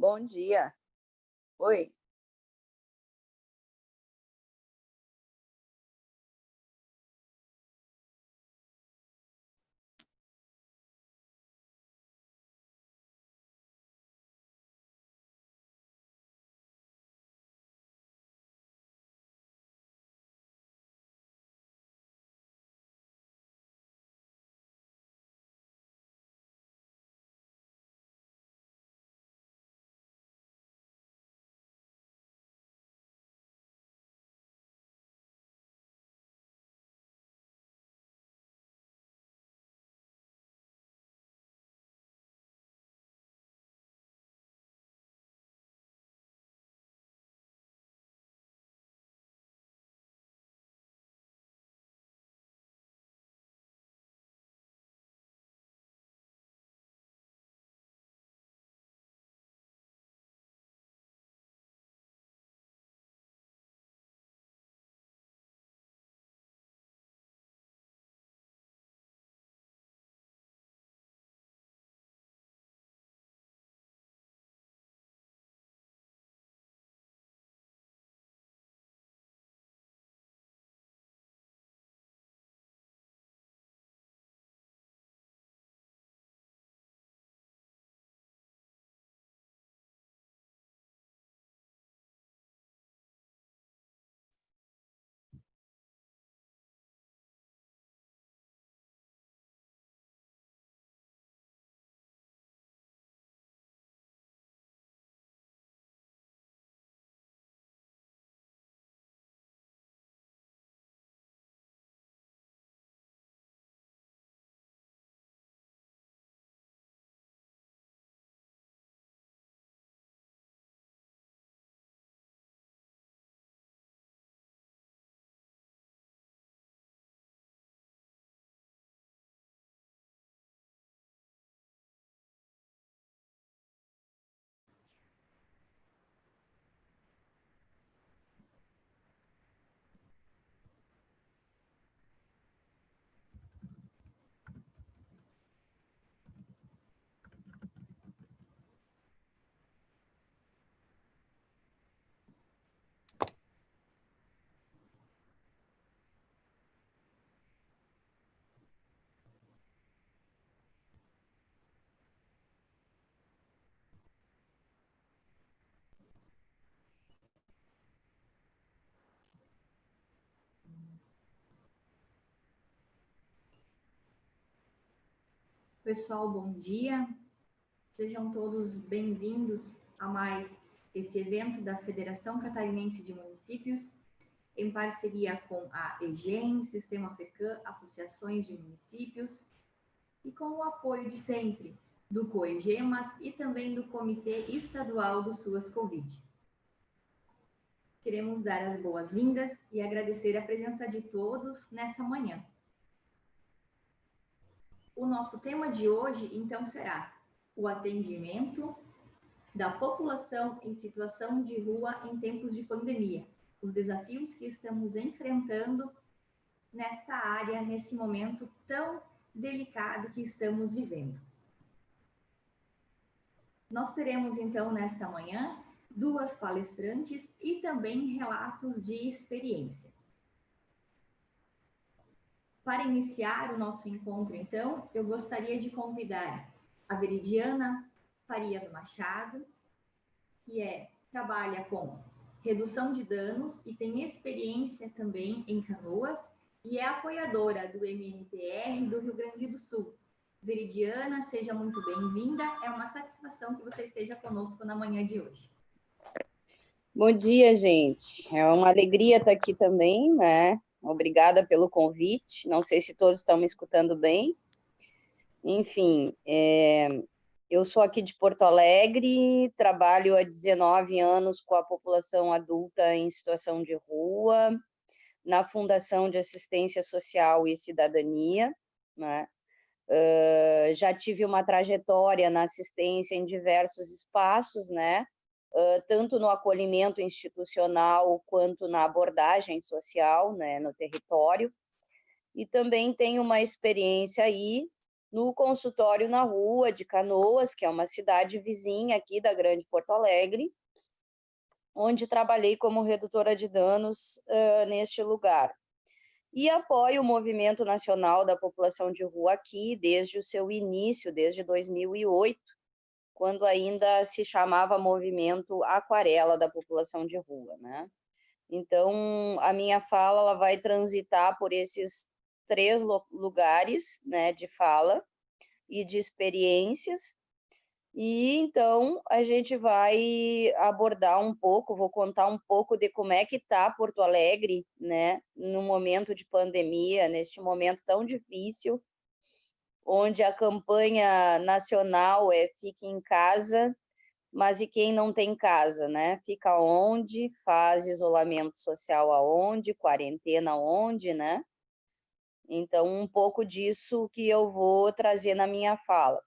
Bom dia. Oi. Pessoal, bom dia. Sejam todos bem-vindos a mais esse evento da Federação Catarinense de Municípios, em parceria com a EGEM, Sistema FECAM, Associações de Municípios, e com o apoio de sempre do COEGEMAS e também do Comitê Estadual do SUAS Covid. Queremos dar as boas-vindas e agradecer a presença de todos nessa manhã. O nosso tema de hoje, então, será o atendimento da população em situação de rua em tempos de pandemia, os desafios que estamos enfrentando nesta área, nesse momento tão delicado que estamos vivendo. Nós teremos, então, nesta manhã, duas palestrantes e também relatos de experiência. Para iniciar o nosso encontro, então, eu gostaria de convidar a Veridiana Farias Machado, que trabalha com redução de danos e tem experiência também em Canoas e é apoiadora do MNPR do Rio Grande do Sul. Veridiana, seja muito bem-vinda. É uma satisfação que você esteja conosco na manhã de hoje. Bom dia, gente. É uma alegria estar aqui também, né? Obrigada pelo convite. Não sei se todos estão me escutando bem. Enfim, eu sou aqui de Porto Alegre, trabalho há 19 anos com a população adulta em situação de rua, na Fundação de Assistência Social e Cidadania, né? Já tive uma trajetória na assistência em diversos espaços, né? Tanto no acolhimento institucional quanto na abordagem social, né, no território. E também tenho uma experiência aí no consultório na rua de Canoas, que é uma cidade vizinha aqui da Grande Porto Alegre, onde trabalhei como redutora de danos neste lugar. E apoio o Movimento Nacional da População de Rua aqui desde o seu início, desde 2008, quando ainda se chamava Movimento Aquarela da População de Rua, né? Então, a minha fala ela vai transitar por esses 3 lugares, né, de fala e de experiências. E então a gente vai abordar um pouco, vou contar um pouco de como é que está Porto Alegre, né, no momento de pandemia, neste momento tão difícil, onde a campanha nacional é Fique em Casa, mas e quem não tem casa, né? Fica onde, faz isolamento social aonde, quarentena aonde, né? Então, um pouco disso que eu vou trazer na minha fala.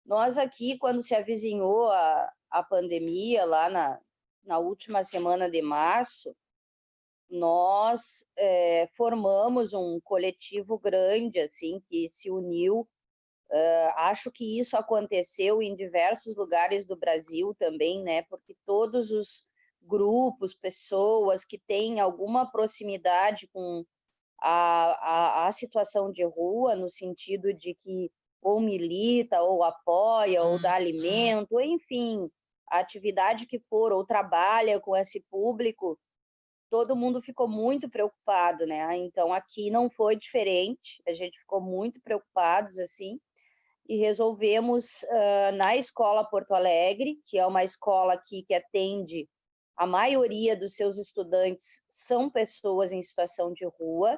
Nós aqui, quando se avizinhou a pandemia, lá na última semana de março, nós formamos um coletivo grande, assim, que se uniu. Acho que isso aconteceu em diversos lugares do Brasil também, né? Porque todos os grupos, pessoas que têm alguma proximidade com a situação de rua, no sentido de que ou milita, ou apoia, ou dá alimento, enfim, a atividade que for, ou trabalha com esse público, todo mundo ficou muito preocupado, né? Então, aqui não foi diferente, a gente ficou muito preocupados, assim, e resolvemos, na Escola Porto Alegre, que é uma escola aqui que atende a maioria dos seus estudantes são pessoas em situação de rua,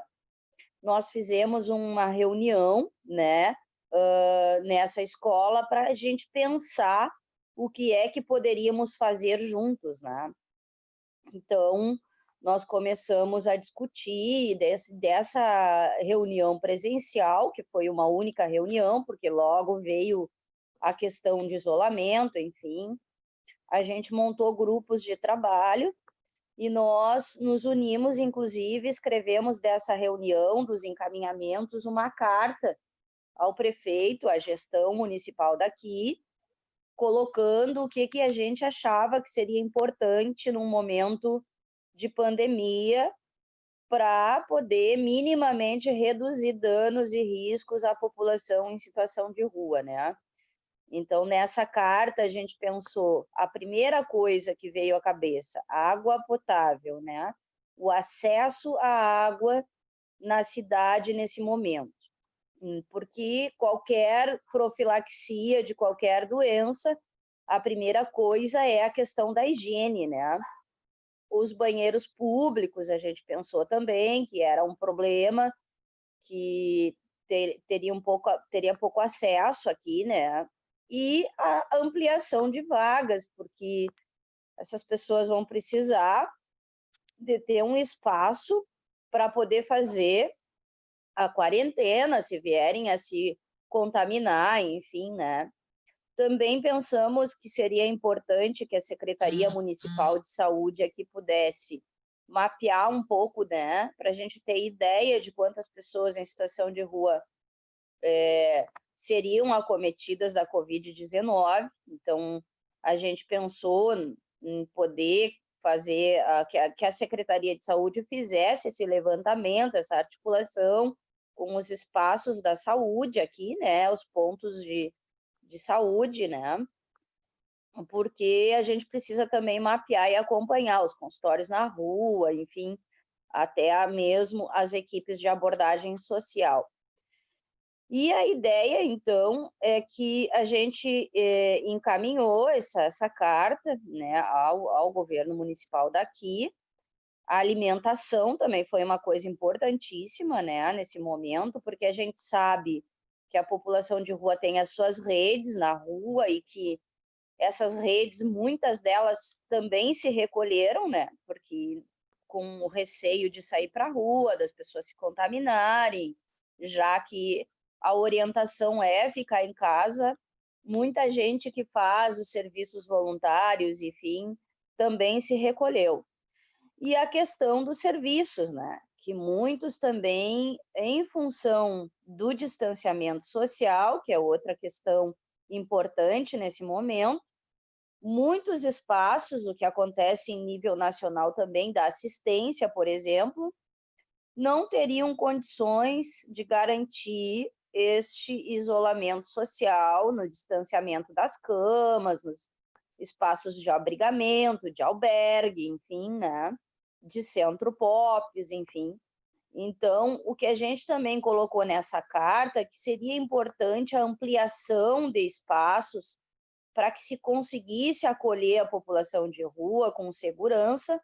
nós fizemos uma reunião, né, nessa escola para a gente pensar o que é que poderíamos fazer juntos, né? Então, nós começamos a discutir dessa reunião presencial, que foi uma única reunião, porque logo veio a questão de isolamento, enfim, a gente montou grupos de trabalho e nós nos unimos, inclusive, escrevemos dessa reunião, dos encaminhamentos, uma carta ao prefeito, à gestão municipal daqui, colocando o que a gente achava que seria importante num momento de pandemia para poder minimamente reduzir danos e riscos à população em situação de rua, né? Então, nessa carta, a gente pensou, a primeira coisa que veio à cabeça, água potável, né? O acesso à água na cidade nesse momento. Porque qualquer profilaxia de qualquer doença, a primeira coisa é a questão da higiene, né? Os banheiros públicos, a gente pensou também que era um problema que teria pouco acesso aqui, né? E a ampliação de vagas, porque essas pessoas vão precisar de ter um espaço para poder fazer a quarentena, se vierem a se contaminar, enfim, né? Também pensamos que seria importante que a Secretaria Municipal de Saúde aqui pudesse mapear um pouco, né, para a gente ter ideia de quantas pessoas em situação de rua seriam acometidas da Covid-19. Então, a gente pensou em poder fazer, que a Secretaria de Saúde fizesse esse levantamento, essa articulação com os espaços da saúde aqui, né, os pontos de saúde, né, porque a gente precisa também mapear e acompanhar os consultórios na rua, enfim, até mesmo as equipes de abordagem social. E a ideia, então, é que a gente encaminhou essa carta, né, ao governo municipal daqui. A alimentação também foi uma coisa importantíssima, né, nesse momento, porque a gente sabe que a população de rua tem as suas redes na rua e que essas redes, muitas delas também se recolheram, né, porque com o receio de sair para a rua, das pessoas se contaminarem, já que a orientação é ficar em casa. Muita gente que faz os serviços voluntários, enfim, também se recolheu. E a questão dos serviços, né? que muitos também, em função do distanciamento social, que é outra questão importante nesse momento, muitos espaços, o que acontece em nível nacional também, da assistência, por exemplo, não teriam condições de garantir este isolamento social no distanciamento das camas, nos espaços de abrigamento, de albergue, enfim, né? De centro-POPs, enfim. Então, o que a gente também colocou nessa carta é que seria importante a ampliação de espaços para que se conseguisse acolher a população de rua com segurança,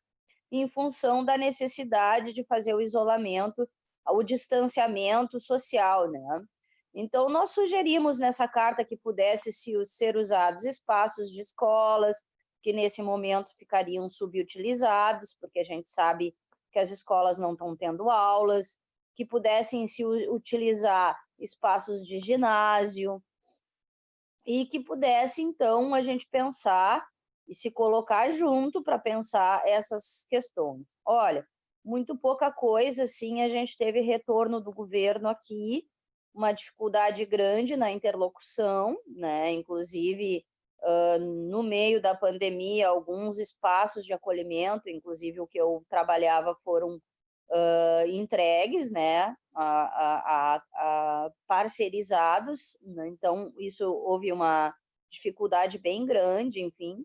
em função da necessidade de fazer o isolamento, o distanciamento social, né? Então, nós sugerimos nessa carta que pudesse ser usados espaços de escolas, que nesse momento ficariam subutilizados, porque a gente sabe que as escolas não estão tendo aulas, que pudessem se utilizar espaços de ginásio, e que pudesse, então, a gente pensar e se colocar junto para pensar essas questões. Olha, muito pouca coisa, sim, a gente teve retorno do governo aqui, uma dificuldade grande na interlocução, né? Inclusive, no meio da pandemia, alguns espaços de acolhimento, inclusive o que eu trabalhava, foram entregues, né, a parcerizados, né? Então isso houve uma dificuldade bem grande, enfim.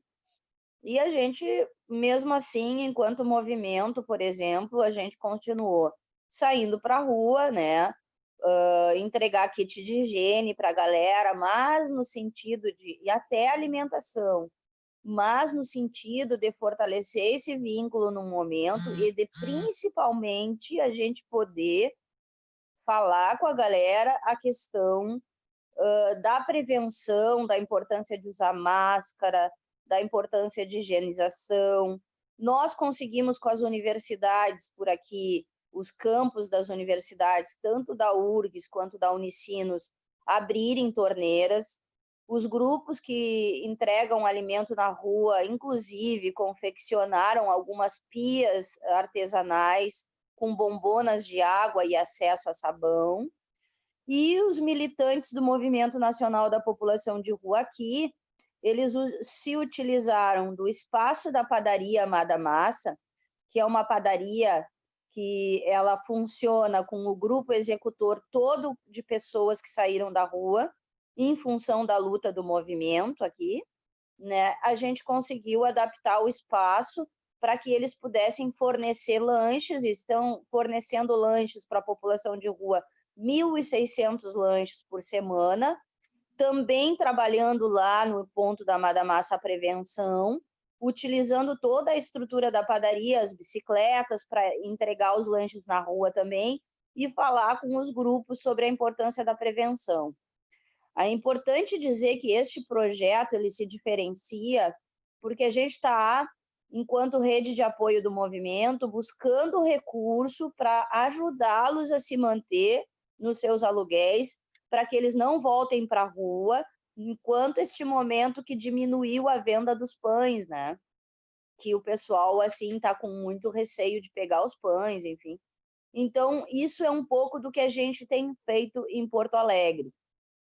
E a gente, mesmo assim, enquanto movimento, por exemplo, a gente continuou saindo para a rua, né, entregar kit de higiene para a galera, mas no sentido de, e até alimentação, mas no sentido de fortalecer esse vínculo no momento e de principalmente a gente poder falar com a galera a questão da prevenção, da importância de usar máscara, da importância de higienização. Nós conseguimos com as universidades por aqui, os campos das universidades, tanto da URGS quanto da Unicinos, abrirem torneiras. Os grupos que entregam alimento na rua, inclusive, confeccionaram algumas pias artesanais com bombonas de água e acesso a sabão. E os militantes do Movimento Nacional da População de Rua aqui, eles se utilizaram do espaço da padaria Amada Massa, que é uma padaria que ela funciona com o grupo executor todo de pessoas que saíram da rua, em função da luta do movimento aqui, né? A gente conseguiu adaptar o espaço para que eles pudessem fornecer lanches, estão fornecendo lanches para a população de rua, 1.600 lanches por semana, também trabalhando lá no ponto da Amada Massa a prevenção, utilizando toda a estrutura da padaria, as bicicletas para entregar os lanches na rua também, e falar com os grupos sobre a importância da prevenção. É importante dizer que este projeto ele se diferencia porque a gente está, enquanto rede de apoio do movimento, buscando recurso para ajudá-los a se manter nos seus aluguéis, para que eles não voltem para a rua, enquanto este momento que diminuiu a venda dos pães, né? Que o pessoal assim está com muito receio de pegar os pães, enfim. Então, isso é um pouco do que a gente tem feito em Porto Alegre.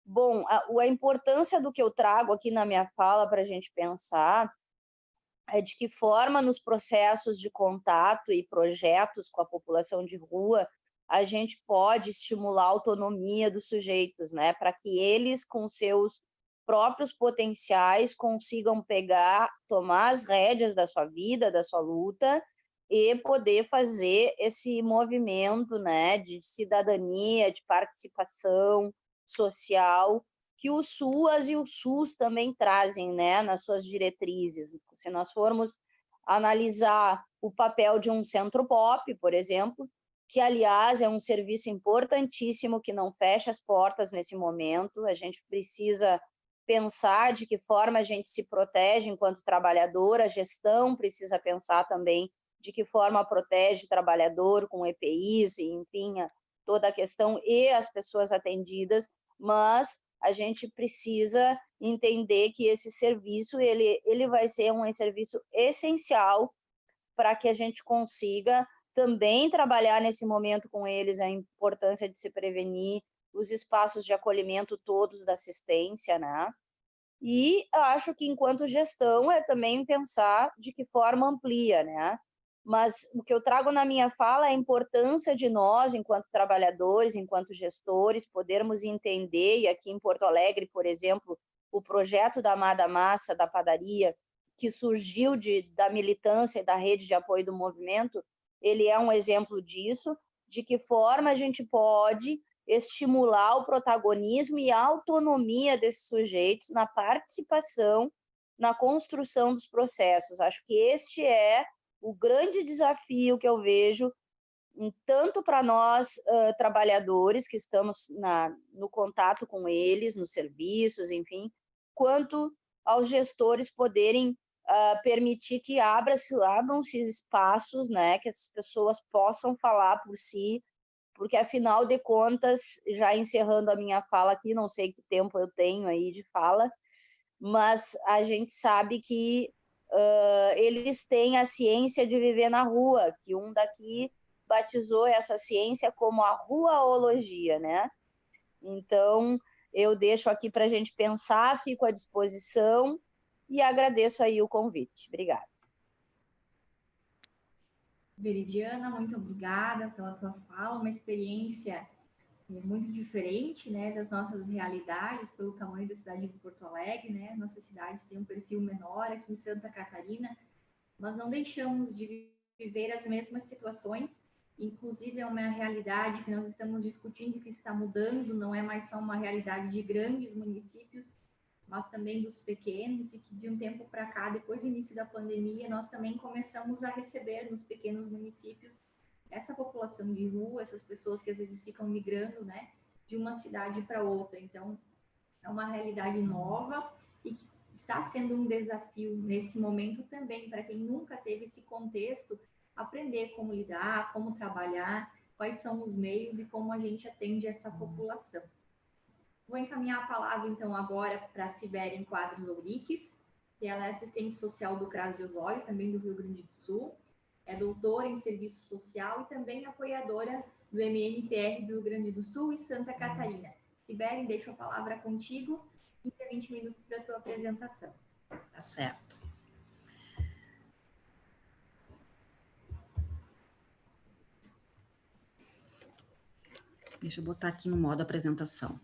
Bom, a importância do que eu trago aqui na minha fala para a gente pensar é de que forma, nos processos de contato e projetos com a população de rua, a gente pode estimular a autonomia dos sujeitos, né? Para que eles, com seus próprios potenciais, consigam pegar, tomar as rédeas da sua vida, da sua luta, e poder fazer esse movimento, né, de cidadania, de participação social, que o SUAS e o SUS também trazem, né, nas suas diretrizes. Se nós formos analisar o papel de um centro POP, por exemplo, que, aliás, é um serviço importantíssimo que não fecha as portas nesse momento, a gente precisa pensar de que forma a gente se protege enquanto trabalhador, a gestão precisa pensar também de que forma protege o trabalhador com EPIs, enfim, toda a questão e as pessoas atendidas, mas a gente precisa entender que esse serviço ele vai ser um serviço essencial para que a gente consiga também trabalhar nesse momento com eles a importância de se prevenir, os espaços de acolhimento todos da assistência, né? E acho que, enquanto gestão, é também pensar de que forma amplia, né? Mas o que eu trago na minha fala é a importância de nós, enquanto trabalhadores, enquanto gestores, podermos entender, e aqui em Porto Alegre, por exemplo, o projeto da Amada Massa, da padaria, que surgiu da militância e da rede de apoio do movimento, ele é um exemplo disso, de que forma a gente pode estimular o protagonismo e a autonomia desses sujeitos na participação, na construção dos processos. Acho que este é o grande desafio que eu vejo, tanto para nós trabalhadores que estamos no contato com eles, nos serviços, enfim, quanto aos gestores poderem permitir que abram-se espaços, né, que as pessoas possam falar por si, porque, afinal de contas, já encerrando a minha fala aqui, não sei que tempo eu tenho aí de fala, mas a gente sabe que eles têm a ciência de viver na rua, que um daqui batizou essa ciência como a ruaologia, né? Então, eu deixo aqui para a gente pensar, fico à disposição e agradeço aí o convite. Obrigada. Veridiana, muito obrigada pela tua fala, uma experiência muito diferente, né, das nossas realidades, pelo tamanho da cidade de Porto Alegre, né, nossa cidade tem um perfil menor aqui em Santa Catarina, mas não deixamos de viver as mesmas situações, inclusive é uma realidade que nós estamos discutindo que está mudando, não é mais só uma realidade de grandes municípios, mas também dos pequenos, e que de um tempo para cá, depois do início da pandemia, nós também começamos a receber nos pequenos municípios essa população de rua, essas pessoas que às vezes ficam migrando, né, de uma cidade para outra. Então, é uma realidade nova e que está sendo um desafio nesse momento também, para quem nunca teve esse contexto, aprender como lidar, como trabalhar, quais são os meios e como a gente atende essa população. Vou encaminhar a palavra, então, agora para a Sibéria Quadros Ouriques, que ela é assistente social do CRAS de Osório, também do Rio Grande do Sul, é doutora em serviço social e também apoiadora do MNPR do Rio Grande do Sul e Santa Catarina. Sibéria, deixo a palavra contigo, 15 a 20 minutos para a tua apresentação. Tá certo. Deixa eu botar aqui no modo apresentação.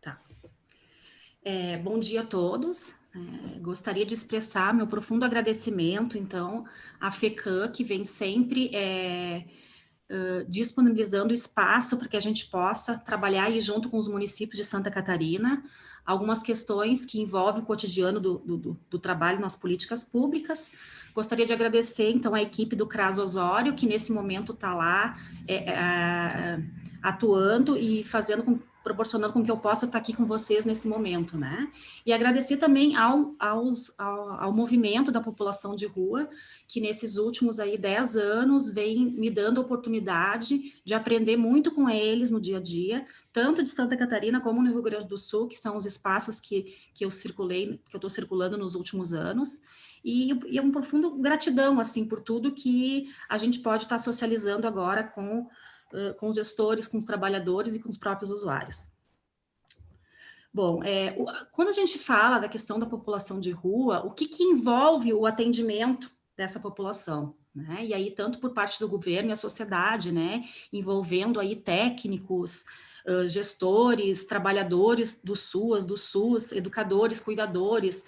Tá. Bom dia a todos. Gostaria de expressar meu profundo agradecimento, então, à FECAM, que vem sempre disponibilizando espaço para que a gente possa trabalhar aí junto com os municípios de Santa Catarina, algumas questões que envolvem o cotidiano do trabalho nas políticas públicas. Gostaria de agradecer, então, a equipe do CRAS Osório, que nesse momento está lá atuando e proporcionando com que eu possa estar aqui com vocês nesse momento, né? E agradecer também ao movimento da população de rua, que nesses últimos aí 10 anos vem me dando a oportunidade de aprender muito com eles no dia a dia, tanto de Santa Catarina como no Rio Grande do Sul, que são os espaços que eu estou circulando nos últimos anos, e um profundo gratidão, assim, por tudo que a gente pode estar socializando agora com os gestores, com os trabalhadores e com os próprios usuários. Bom, quando a gente fala da questão da população de rua, o que envolve o atendimento dessa população, né? E aí, tanto por parte do governo e a sociedade, né? Envolvendo aí técnicos, gestores, trabalhadores do SUS, educadores, cuidadores,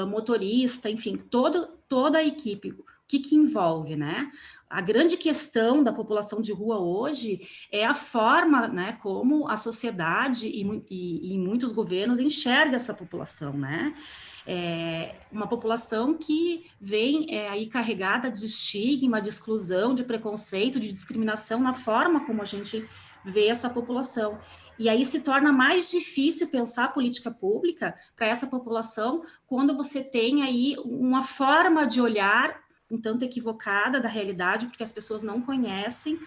motorista, enfim, toda a equipe. O que envolve, né? A grande questão da população de rua hoje é a forma, né, como a sociedade e muitos governos enxergam essa população, né? Uma população que vem aí carregada de estigma, de exclusão, de preconceito, de discriminação na forma como a gente vê essa população. E aí se torna mais difícil pensar a política pública para essa população quando você tem aí uma forma de olhar um tanto equivocada da realidade, porque as pessoas não conhecem,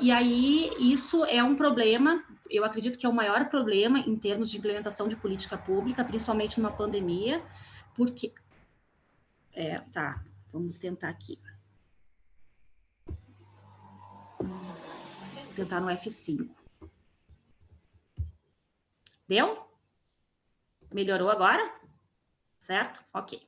e aí isso é um problema, eu acredito que é o maior problema em termos de implementação de política pública, principalmente numa pandemia, Porque... tá, vamos tentar aqui. Vou tentar no F5. Deu? Melhorou agora? Certo? Ok.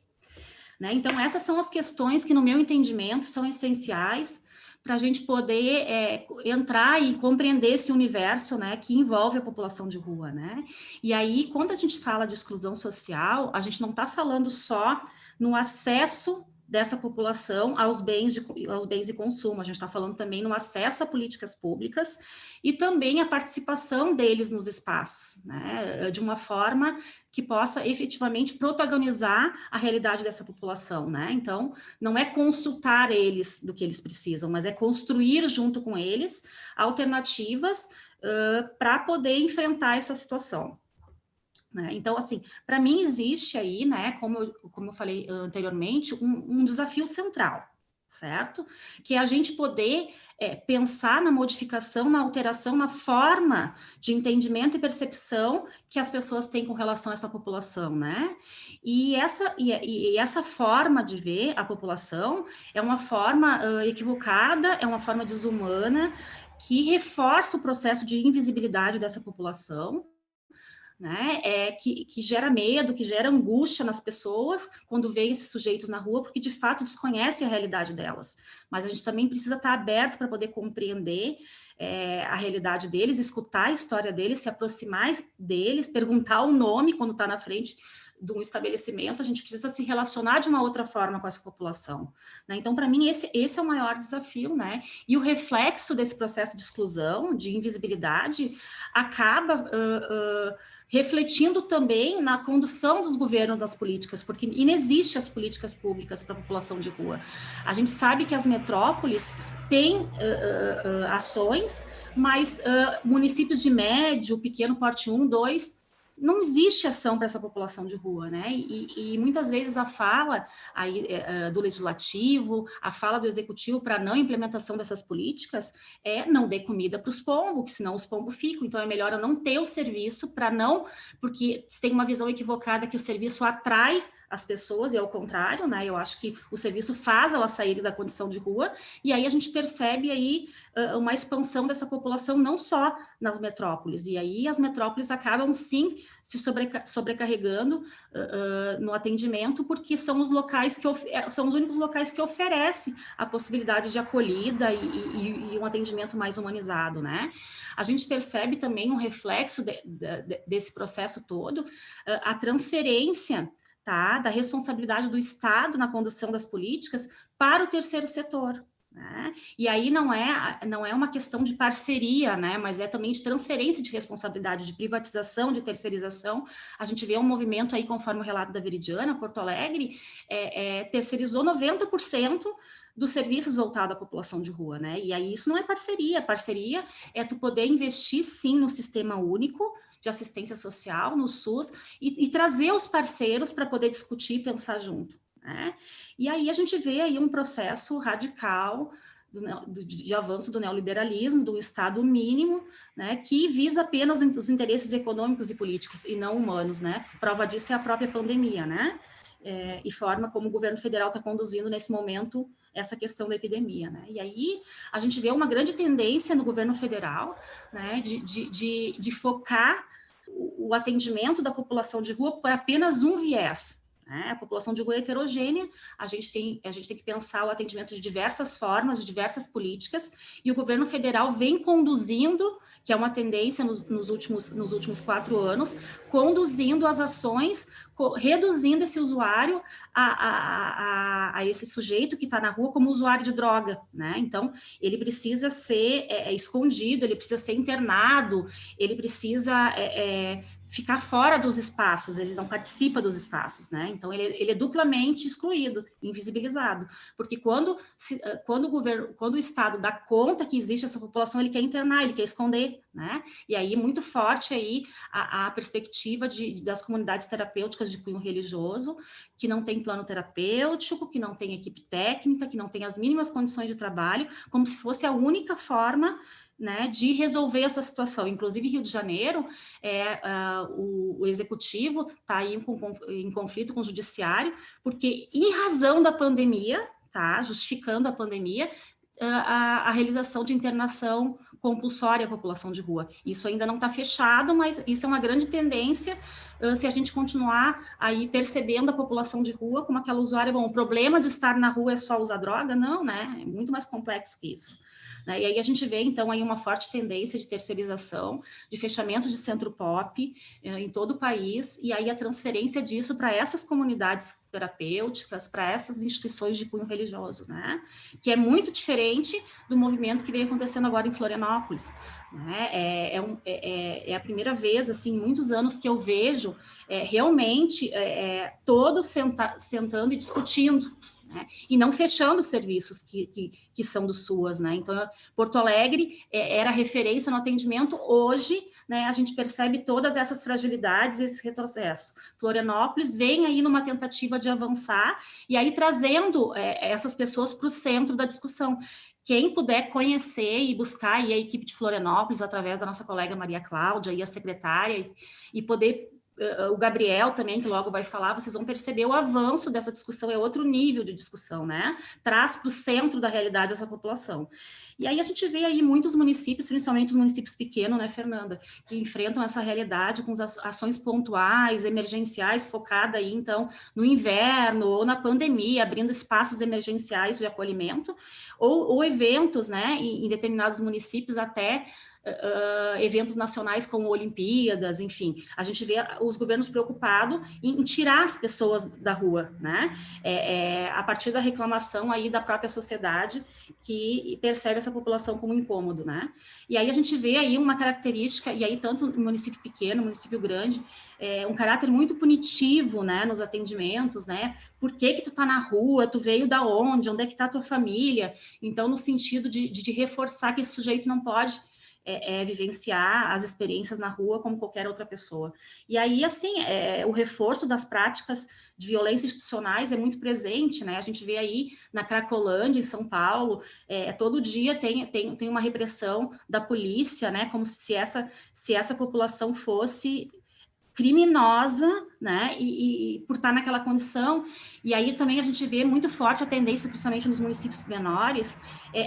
Né? Então, essas são as questões que, no meu entendimento, são essenciais para a gente poder entrar e compreender esse universo, né, que envolve a população de rua, né? E aí, quando a gente fala de exclusão social, a gente não está falando só no acesso dessa população aos bens e consumo, a gente está falando também no acesso a políticas públicas e também a participação deles nos espaços, né, de uma forma que possa efetivamente protagonizar a realidade dessa população, né? Então, não é consultar eles do que eles precisam, mas é construir junto com eles alternativas para poder enfrentar essa situação. Né? Então, assim, para mim existe aí, né, como eu falei anteriormente, um desafio central, certo? Que é a gente poder pensar na modificação, na alteração, na forma de entendimento e percepção que as pessoas têm com relação a essa população, né? E essa forma de ver a população é uma forma equivocada, é uma forma desumana, que reforça o processo de invisibilidade dessa população, né, que gera medo, que gera angústia nas pessoas quando vê esses sujeitos na rua, porque de fato desconhecem a realidade delas. Mas a gente também precisa estar aberto para poder compreender a realidade deles, escutar a história deles, se aproximar deles, perguntar o nome quando está na frente de um estabelecimento. A gente precisa se relacionar de uma outra forma com essa população, né? Então, para mim, esse é o maior desafio, né? E o reflexo desse processo de exclusão, de invisibilidade, acaba refletindo também na condução dos governos das políticas, porque inexistem as políticas públicas para a população de rua. A gente sabe que as metrópoles têm ações, mas municípios de médio, pequeno porte 1, 2, não existe ação para essa população de rua, né? E muitas vezes a fala aí, do legislativo, a fala do executivo para não implementação dessas políticas não dê comida para os pombos, que senão os pombos ficam. Então é melhor eu não ter o serviço para não, porque tem uma visão equivocada que o serviço atrai as pessoas, e ao contrário, né? Eu acho que o serviço faz elas saírem da condição de rua, e aí a gente percebe aí uma expansão dessa população não só nas metrópoles, e aí as metrópoles acabam sim se sobrecarregando no atendimento, porque são os locais são os únicos locais que oferecem a possibilidade de acolhida e um atendimento mais humanizado, né? A gente percebe também um reflexo desse processo todo, a transferência, tá, da responsabilidade do Estado na condução das políticas para o terceiro setor, né? E aí não é uma questão de parceria, né, mas é também de transferência de responsabilidade, de privatização, de terceirização. A gente vê um movimento aí, conforme o relato da Veridiana, Porto Alegre terceirizou 90% dos serviços voltados à população de rua, né? E aí isso não é parceria. Parceria é tu poder investir, sim, no sistema único de assistência social, no SUS, e trazer os parceiros para poder discutir e pensar junto, né? E aí a gente vê aí um processo radical de avanço do neoliberalismo, do Estado mínimo, né, que visa apenas os interesses econômicos e políticos e não humanos, né? Prova disso é a própria pandemia, né? E forma como o governo federal está conduzindo nesse momento essa questão da epidemia, né? E aí a gente vê uma grande tendência no governo federal, né, de focar o atendimento da população de rua por apenas um viés, né? A população de rua é heterogênea, a gente tem que pensar o atendimento de diversas formas, de diversas políticas, e o governo federal vem conduzindo, que é uma tendência nos últimos 4 anos, conduzindo as ações, reduzindo esse usuário a esse sujeito que está na rua como usuário de droga, né? Então, ele precisa ser escondido, ele precisa ser internado, ele precisa ficar fora dos espaços, ele não participa dos espaços, né? Então, ele é duplamente excluído, invisibilizado, porque quando o Estado dá conta que existe essa população, ele quer internar, ele quer esconder, né? E aí, muito forte aí a perspectiva das comunidades terapêuticas de cunho religioso, que não tem plano terapêutico, que não tem equipe técnica, que não tem as mínimas condições de trabalho, como se fosse a única forma né, de resolver essa situação. Inclusive, Rio de Janeiro, o executivo está aí em conflito com o judiciário, porque, em razão da pandemia, tá, justificando a pandemia, a realização de internação compulsória à população de rua. Isso ainda não está fechado, mas isso é uma grande tendência se a gente continuar aí percebendo a população de rua como aquela usuária. Bom, o problema de estar na rua é só usar droga? Não, né? É muito mais complexo que isso. Né? E aí a gente vê, então, aí uma forte tendência de terceirização, de fechamento de centro pop em todo o país, e aí a transferência disso para essas comunidades terapêuticas, para essas instituições de cunho religioso, né? Que é muito diferente do movimento que vem acontecendo agora em Florianópolis. Né? É a primeira vez, assim, em muitos anos que eu vejo realmente todos sentando e discutindo, né? E não fechando os serviços que são do SUAS, né? Então, Porto Alegre era referência no atendimento. Hoje, né, a gente percebe todas essas fragilidades, esse retrocesso. Florianópolis vem aí numa tentativa de avançar e aí trazendo essas pessoas para o centro da discussão. Quem puder conhecer e buscar aí a equipe de Florianópolis através da nossa colega Maria Cláudia e a secretária e poder o Gabriel também, que logo vai falar, vocês vão perceber o avanço dessa discussão, é outro nível de discussão, né? Traz para o centro da realidade essa população. E aí a gente vê aí muitos municípios, principalmente os municípios pequenos, né, Fernanda, que enfrentam essa realidade com as ações pontuais, emergenciais, focada aí, então, no inverno ou na pandemia, abrindo espaços emergenciais de acolhimento, ou eventos, né, em determinados municípios até eventos nacionais como Olimpíadas, enfim, a gente vê os governos preocupados em tirar as pessoas da rua, né? A partir da reclamação aí da própria sociedade que percebe essa população como incômodo, né? E aí a gente vê aí uma característica, e aí tanto no município pequeno, município grande, um caráter muito punitivo, né, nos atendimentos, né? Por que tu tá na rua? Tu veio da onde? Onde é que tá a tua família? Então, no sentido de reforçar que esse sujeito não pode vivenciar as experiências na rua como qualquer outra pessoa. E aí, assim, o reforço das práticas de violência institucionais é muito presente, né? A gente vê aí na Cracolândia, em São Paulo, todo dia tem uma repressão da polícia, né? Como se essa população fosse criminosa, né, e por estar naquela condição. E aí também a gente vê muito forte a tendência, principalmente nos municípios menores,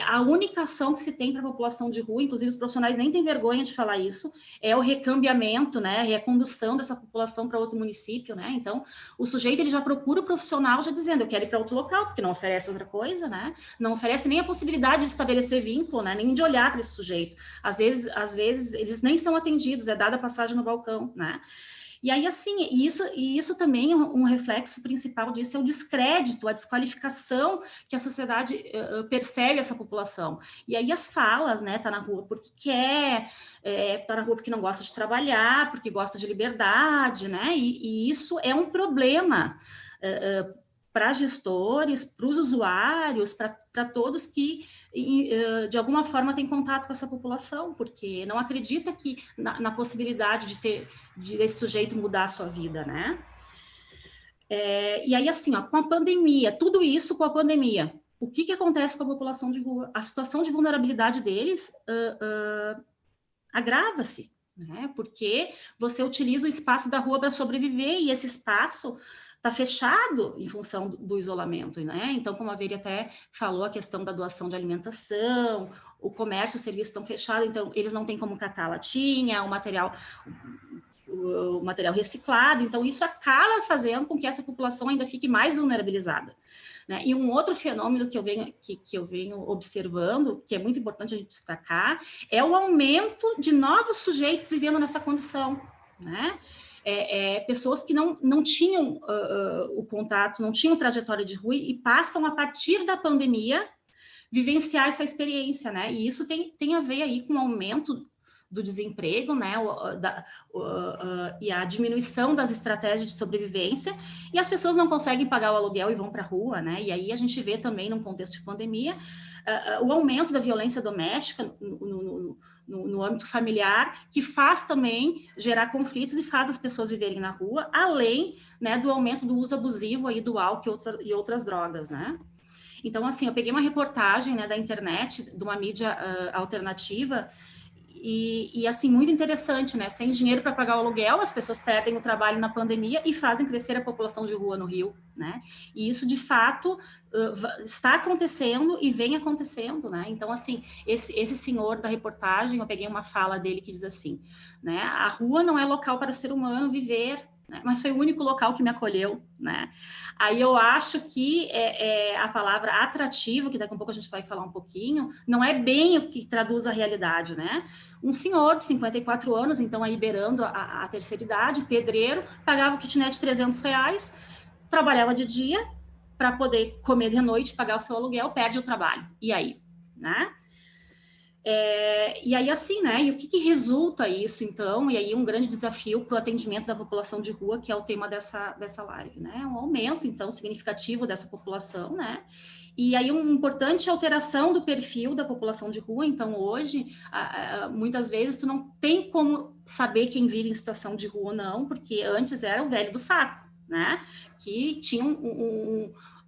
a única ação que se tem para a população de rua, inclusive os profissionais nem têm vergonha de falar isso, é o recambiamento, né, a recondução dessa população para outro município, né, então o sujeito ele já procura o profissional já dizendo, eu quero ir para outro local, porque não oferece outra coisa, né, não oferece nem a possibilidade de estabelecer vínculo, né, nem de olhar para esse sujeito. Às vezes eles nem são atendidos, é dada a passagem no balcão, né. E aí, assim, isso também, um reflexo principal disso é o descrédito, a desqualificação que a sociedade percebe essa população. E aí as falas, né, tá na rua porque quer, tá na rua porque não gosta de trabalhar, porque gosta de liberdade, né, e isso é um problema para gestores, para os usuários, para todos que, de alguma forma, têm contato com essa população, porque não acredita que na possibilidade desse sujeito mudar a sua vida, né? E aí, assim, ó, com a pandemia, tudo isso com a pandemia, o que acontece com a população de rua? A situação de vulnerabilidade deles agrava-se, né? Porque você utiliza o espaço da rua para sobreviver, e esse espaço está fechado em função do isolamento, né? Então, como a Veri até falou, a questão da doação de alimentação, o comércio, os serviços estão fechados, então eles não têm como catar a latinha, o material reciclado, então isso acaba fazendo com que essa população ainda fique mais vulnerabilizada, né? E um outro fenômeno que eu venho observando, que é muito importante a gente destacar, é o aumento de novos sujeitos vivendo nessa condição, né? Pessoas que não tinham o contato, não tinham trajetória de rua e passam, a partir da pandemia, vivenciar essa experiência, né? E isso tem a ver aí com o aumento do desemprego, né? E a diminuição das estratégias de sobrevivência, e as pessoas não conseguem pagar o aluguel e vão para a rua, né? E aí a gente vê também, num contexto de pandemia, o aumento da violência doméstica no âmbito familiar, que faz também gerar conflitos e faz as pessoas viverem na rua, além, né, do aumento do uso abusivo aí do álcool e outras drogas, né? Então, assim, eu peguei uma reportagem, né, da internet, de uma mídia alternativa, e assim, muito interessante, né? Sem dinheiro para pagar o aluguel, as pessoas perdem o trabalho na pandemia e fazem crescer a população de rua no Rio, né? E isso, de fato, está acontecendo e vem acontecendo, né? Então, assim, esse senhor da reportagem, eu peguei uma fala dele que diz assim, né? A rua não é local para ser humano viver, né? Mas foi o único local que me acolheu, né? Aí eu acho que a palavra atrativo, que daqui a pouco a gente vai falar um pouquinho, não é bem o que traduz a realidade, né? Um senhor de 54 anos, então aí beirando a terceira idade, pedreiro, pagava o kitnet de R$300, trabalhava de dia para poder comer de noite, pagar o seu aluguel, perde o trabalho. E aí, né? E aí, assim, né? E o que resulta isso, então? E aí, um grande desafio para o atendimento da população de rua, que é o tema dessa live, né? Um aumento, então, significativo dessa população, né? E aí, uma importante alteração do perfil da população de rua. Então, hoje, muitas vezes, tu não tem como saber quem vive em situação de rua ou não, porque antes era o velho do saco, né? Que tinha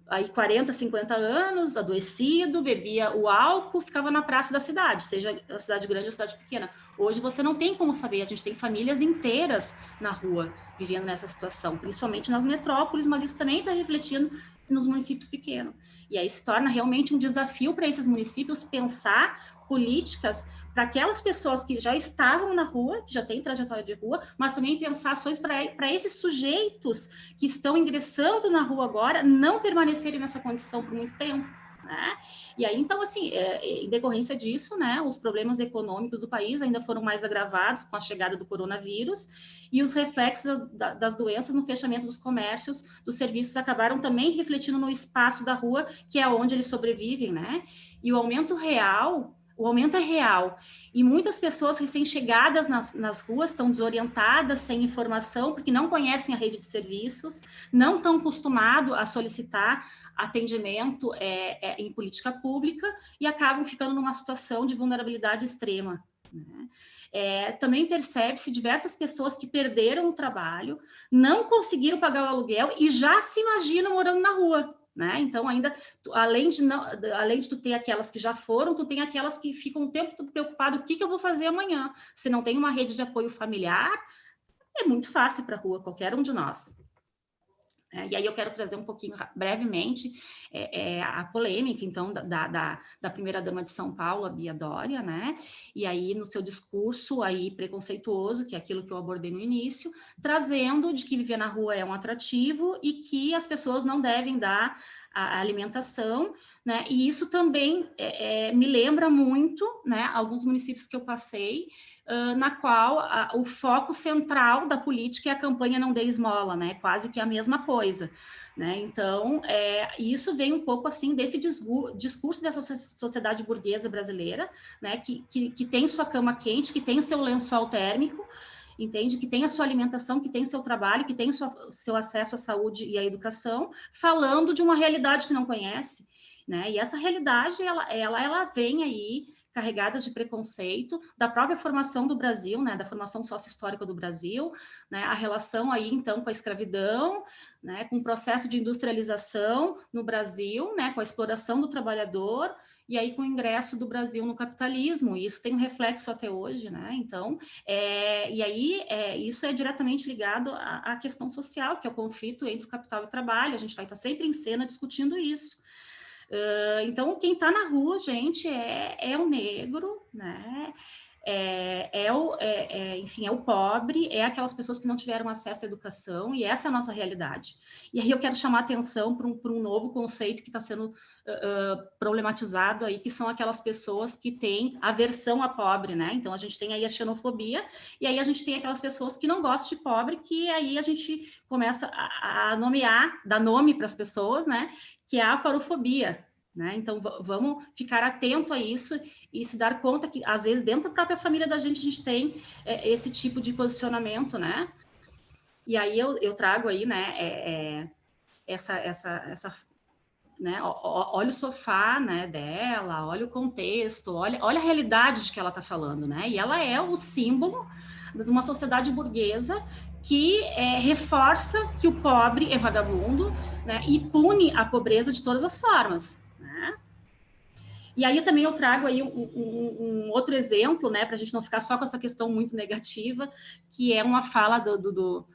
aí 40, 50 anos, adoecido, bebia o álcool, ficava na praça da cidade, seja a cidade grande ou a cidade pequena. Hoje você não tem como saber, a gente tem famílias inteiras na rua vivendo nessa situação, principalmente nas metrópoles, mas isso também está refletindo nos municípios pequenos. E aí se torna realmente um desafio para esses municípios pensar políticas para aquelas pessoas que já estavam na rua, que já têm trajetória de rua, mas também pensar ações para esses sujeitos que estão ingressando na rua agora não permanecerem nessa condição por muito tempo, né? E aí, então, assim, em decorrência disso, né, os problemas econômicos do país ainda foram mais agravados com a chegada do coronavírus e os reflexos das doenças no fechamento dos comércios, dos serviços, acabaram também refletindo no espaço da rua, que é onde eles sobrevivem, né? E o aumento é real, e muitas pessoas recém-chegadas nas ruas estão desorientadas, sem informação, porque não conhecem a rede de serviços, não estão acostumados a solicitar atendimento em política pública e acabam ficando numa situação de vulnerabilidade extrema, né? Também percebe-se diversas pessoas que perderam o trabalho, não conseguiram pagar o aluguel e já se imaginam morando na rua, né? Então, ainda, além de tu ter aquelas que já foram, tu tem aquelas que ficam o tempo todo preocupado, o que eu vou fazer amanhã? Se não tem uma rede de apoio familiar, é muito fácil para a rua, qualquer um de nós. E aí eu quero trazer um pouquinho, brevemente, a polêmica, então, da primeira-dama de São Paulo, a Bia Dória, né? E aí, no seu discurso aí preconceituoso, que é aquilo que eu abordei no início, trazendo de que viver na rua é um atrativo e que as pessoas não devem dar a alimentação, né? E isso também me lembra muito, né, alguns municípios que eu passei, na qual o foco central da política é a campanha Não Dê Esmola, né? Quase que a mesma coisa, né? Então, isso vem um pouco assim desse discurso dessa sociedade burguesa brasileira, né? Que tem sua cama quente, que tem o seu lençol térmico, entende? Que tem a sua alimentação, que tem seu trabalho, que tem seu acesso à saúde e à educação, falando de uma realidade que não conhece, né? E essa realidade, ela vem aí carregadas de preconceito, da própria formação do Brasil, né, da formação sócio-histórica do Brasil, né, a relação aí, então, com a escravidão, né, com o processo de industrialização no Brasil, né, com a exploração do trabalhador, e aí com o ingresso do Brasil no capitalismo, e isso tem um reflexo até hoje, né, então, e aí isso é diretamente ligado à questão social, que é o conflito entre o capital e o trabalho, a gente vai estar sempre em cena discutindo isso. Então, quem está na rua, gente, é o negro, né? Enfim, é o pobre, é aquelas pessoas que não tiveram acesso à educação, e essa é a nossa realidade. E aí eu quero chamar a atenção para um novo conceito que está sendo problematizado aí, que são aquelas pessoas que têm aversão a pobre, né? Então, a gente tem aí a xenofobia, e aí a gente tem aquelas pessoas que não gostam de pobre, que aí a gente começa a nomear, dar nome para as pessoas, né? Que é a aparofobia, né? Então, vamos ficar atento a isso e se dar conta que, às vezes, dentro da própria família da gente, a gente tem esse tipo de posicionamento, né? E aí eu trago aí, né, né, olha o sofá, né, dela, olha o contexto, olha a realidade de que ela está falando, né? E ela é o símbolo de uma sociedade burguesa que reforça que o pobre é vagabundo, né, e pune a pobreza de todas as formas, né? E aí também eu trago aí um outro exemplo, né, para a gente não ficar só com essa questão muito negativa, que é uma fala do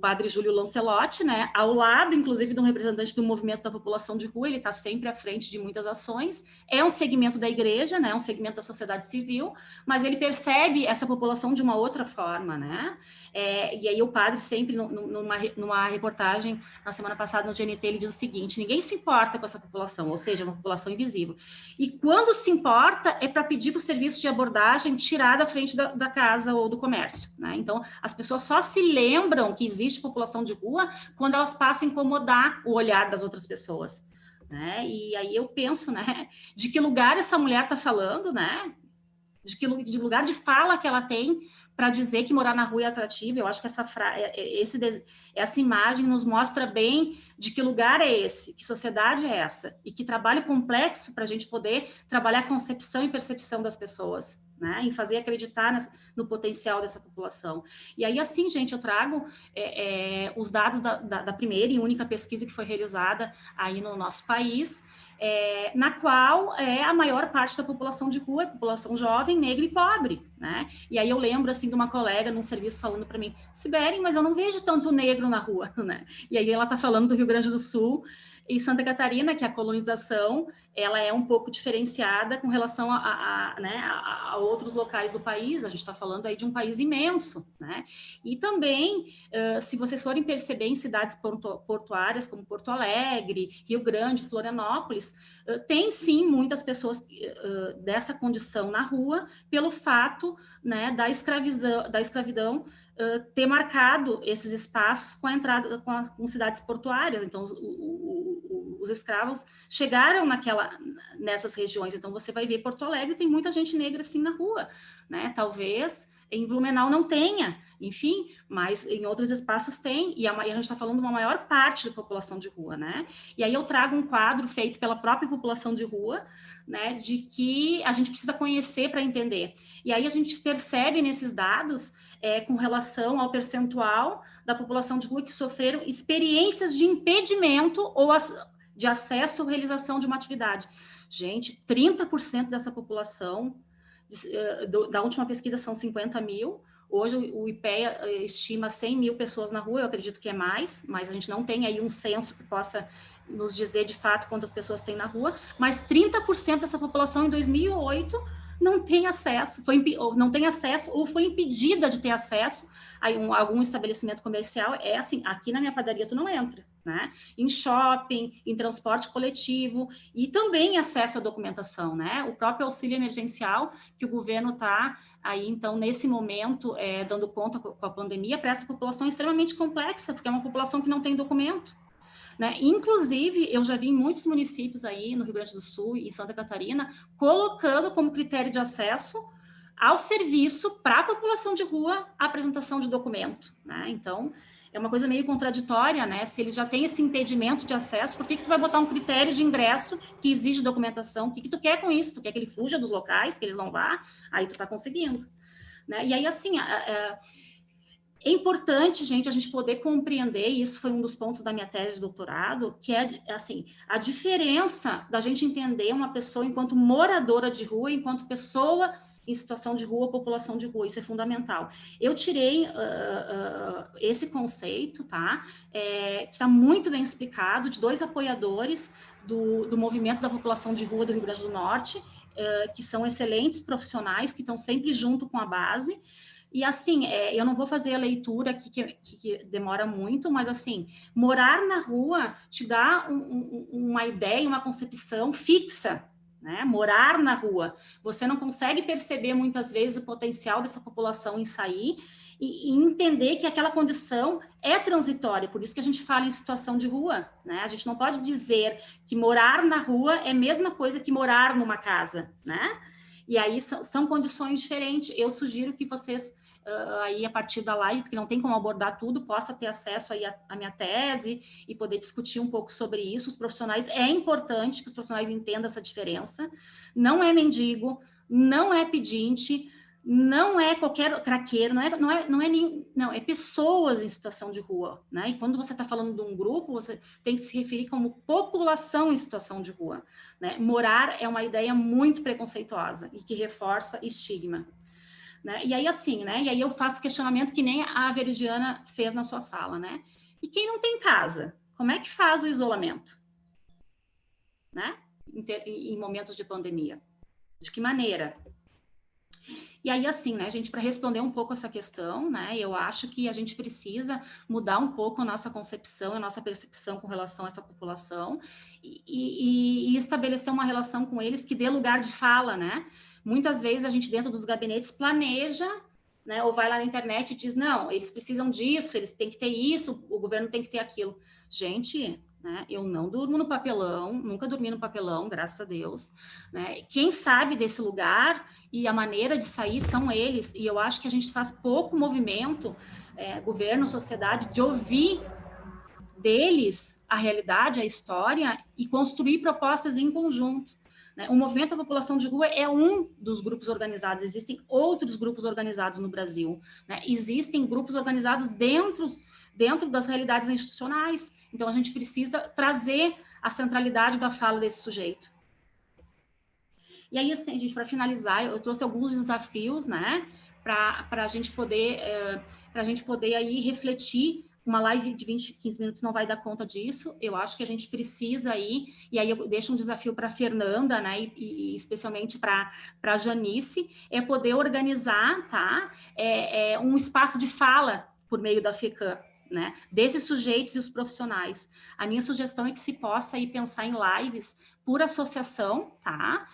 padre Júlio Lancelotti, né, ao lado, inclusive, de um representante do movimento da população de rua. Ele está sempre à frente de muitas ações, é um segmento da igreja, né, um segmento da sociedade civil, mas ele percebe essa população de uma outra forma, né, e aí o padre sempre, numa reportagem na semana passada no GNT, ele diz o seguinte: ninguém se importa com essa população, ou seja, uma população invisível, e quando se importa é para pedir para o serviço de abordagem tirar da frente da casa ou do comércio, né, então as pessoas só se lembram que existe população de rua quando elas passam a incomodar o olhar das outras pessoas, né? E aí eu penso, né, de que lugar essa mulher está falando, né? De lugar de fala que ela tem para dizer que morar na rua é atrativo. Eu acho que essa imagem nos mostra bem de que lugar é esse, que sociedade é essa, e que trabalho complexo para a gente poder trabalhar a concepção e percepção das pessoas, né, em fazer acreditar no potencial dessa população. E aí, assim, gente, eu trago os dados da primeira e única pesquisa que foi realizada aí no nosso país, na qual a maior parte da população de rua é população jovem, negra e pobre, né? E aí eu lembro, assim, de uma colega num serviço falando para mim: Sibeli, mas eu não vejo tanto negro na rua, né? E aí ela está falando do Rio Grande do Sul e Santa Catarina, que a colonização ela é um pouco diferenciada com relação a outros locais do país. A gente está falando aí de um país imenso, né? E também, se vocês forem perceber em cidades portuárias como Porto Alegre, Rio Grande, Florianópolis, tem sim muitas pessoas dessa condição na rua, pelo fato, né, da escravidão ter marcado esses espaços com a entrada com cidades portuárias. Então os escravos chegaram nessas regiões. Então você vai ver Porto Alegre, tem muita gente negra assim na rua, né? Talvez em Blumenau não tenha, enfim, mas em outros espaços tem, e a gente está falando de uma maior parte da população de rua, né? E aí eu trago um quadro feito pela própria população de rua, né, de que a gente precisa conhecer para entender. E aí a gente percebe nesses dados, com relação ao percentual da população de rua que sofreram experiências de impedimento ou de acesso ou realização de uma atividade. Gente, 30% dessa população, da última pesquisa são 50 mil, hoje o IPEA estima 100 mil pessoas na rua, eu acredito que é mais, mas a gente não tem aí um censo que possa nos dizer de fato quantas pessoas tem na rua, mas 30% dessa população em 2008 não tem acesso, não tem acesso ou foi impedida de ter acesso a algum estabelecimento comercial. É assim, aqui na minha padaria tu não entra, né? Em shopping, em transporte coletivo e também acesso à documentação, né? O próprio auxílio emergencial que o governo está aí, então, nesse momento, dando conta com a pandemia para essa população extremamente complexa, porque é uma população que não tem documento, né? Inclusive, eu já vi em muitos municípios aí no Rio Grande do Sul e em Santa Catarina, colocando como critério de acesso ao serviço para a população de rua a apresentação de documento, né? Então, é uma coisa meio contraditória, né? Se eles já têm esse impedimento de acesso, por que tu vai botar um critério de ingresso que exige documentação? O que tu quer com isso? Tu quer que ele fuja dos locais, que eles não vá? Aí tu tá conseguindo, né? E aí, assim, é importante, gente, a gente poder compreender, e isso foi um dos pontos da minha tese de doutorado, que é, assim, a diferença da gente entender uma pessoa enquanto moradora de rua, enquanto pessoa em situação de rua, população de rua, isso é fundamental. Eu tirei esse conceito, tá? Que está muito bem explicado, de 2 apoiadores do movimento da população de rua do Rio Grande do Norte, que são excelentes profissionais, que estão sempre junto com a base. E assim, eu não vou fazer a leitura aqui que demora muito, mas assim, morar na rua te dá uma ideia, uma concepção fixa, né? Morar na rua. Você não consegue perceber muitas vezes o potencial dessa população em sair e entender que aquela condição é transitória, por isso que a gente fala em situação de rua, né? A gente não pode dizer que morar na rua é a mesma coisa que morar numa casa, né? E aí são condições diferentes. Eu sugiro que vocês aí a partir da live, porque não tem como abordar tudo, possa ter acesso aí à minha tese e poder discutir um pouco sobre isso. Os profissionais, é importante que os profissionais entendam essa diferença. Não é mendigo, não é pedinte, não é qualquer craqueiro, não, é pessoas em situação de rua, né? E quando você está falando de um grupo, você tem que se referir como população em situação de rua, né? Morar é uma ideia muito preconceituosa e que reforça estigma, né? E aí, assim, né? E aí eu faço questionamento que nem a Veridiana fez na sua fala, né? E quem não tem casa, como é que faz o isolamento, né? Em momentos de pandemia? De que maneira? E aí, assim, né, gente, para responder um pouco essa questão, né, eu acho que a gente precisa mudar um pouco a nossa concepção, a nossa percepção com relação a essa população e estabelecer uma relação com eles que dê lugar de fala, né? Muitas vezes a gente, dentro dos gabinetes, planeja, né, ou vai lá na internet e diz, não, eles precisam disso, eles têm que ter isso, o governo tem que ter aquilo. Gente, né, eu não durmo no papelão, nunca dormi no papelão, graças a Deus, né? Quem sabe desse lugar e a maneira de sair são eles, e eu acho que a gente faz pouco movimento, governo, sociedade, de ouvir deles a realidade, a história e construir propostas em conjunto. Né? O movimento da população de rua é um dos grupos organizados, existem outros grupos organizados no Brasil, né? Existem grupos organizados dentro das realidades institucionais, então a gente precisa trazer a centralidade da fala desse sujeito. E aí, assim, gente, para finalizar, eu trouxe alguns desafios, né, para a gente poder aí refletir. Uma live de 15 minutos não vai dar conta disso. Eu acho que a gente precisa aí, e aí eu deixo um desafio para a Fernanda, né, e especialmente para a Janice, é poder organizar, tá, um espaço de fala por meio da FECAM, né, desses sujeitos e os profissionais. A minha sugestão é que se possa aí pensar em lives por associação, tá?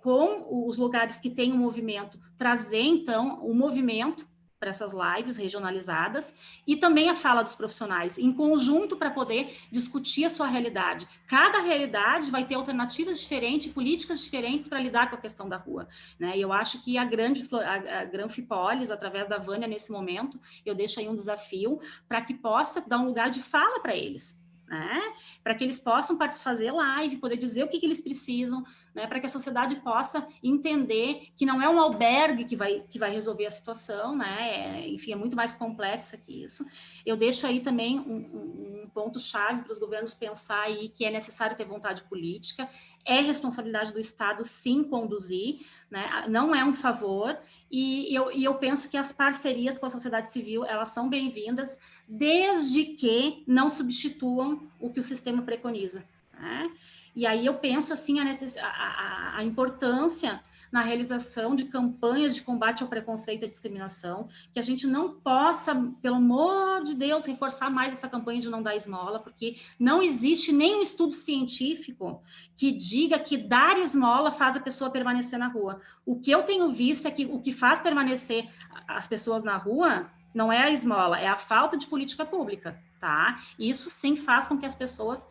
Com os lugares que tem o movimento, trazer, então, o movimento para essas lives regionalizadas e também a fala dos profissionais, em conjunto para poder discutir a sua realidade. Cada realidade vai ter alternativas diferentes, políticas diferentes para lidar com a questão da rua, né? E eu acho que a Granfipolis, através da Vânia, nesse momento, eu deixo aí um desafio para que possa dar um lugar de fala para eles, né? Para que eles possam fazer live, poder dizer o que eles precisam, né? Para que a sociedade possa entender que não é um albergue que vai resolver a situação, né? Enfim, é muito mais complexa que isso. Eu deixo aí também um ponto-chave para os governos pensar aí que é necessário ter vontade política, é responsabilidade do Estado, sim, conduzir, né? Não é um favor, e eu penso que as parcerias com a sociedade civil, elas são bem-vindas, desde que não substituam o que o sistema preconiza, né? E aí eu penso, assim, a importância na realização de campanhas de combate ao preconceito e à discriminação, que a gente não possa, pelo amor de Deus, reforçar mais essa campanha de não dar esmola, porque não existe nenhum estudo científico que diga que dar esmola faz a pessoa permanecer na rua. O que eu tenho visto é que o que faz permanecer as pessoas na rua não é a esmola, é a falta de política pública, tá? Isso sim faz com que as pessoas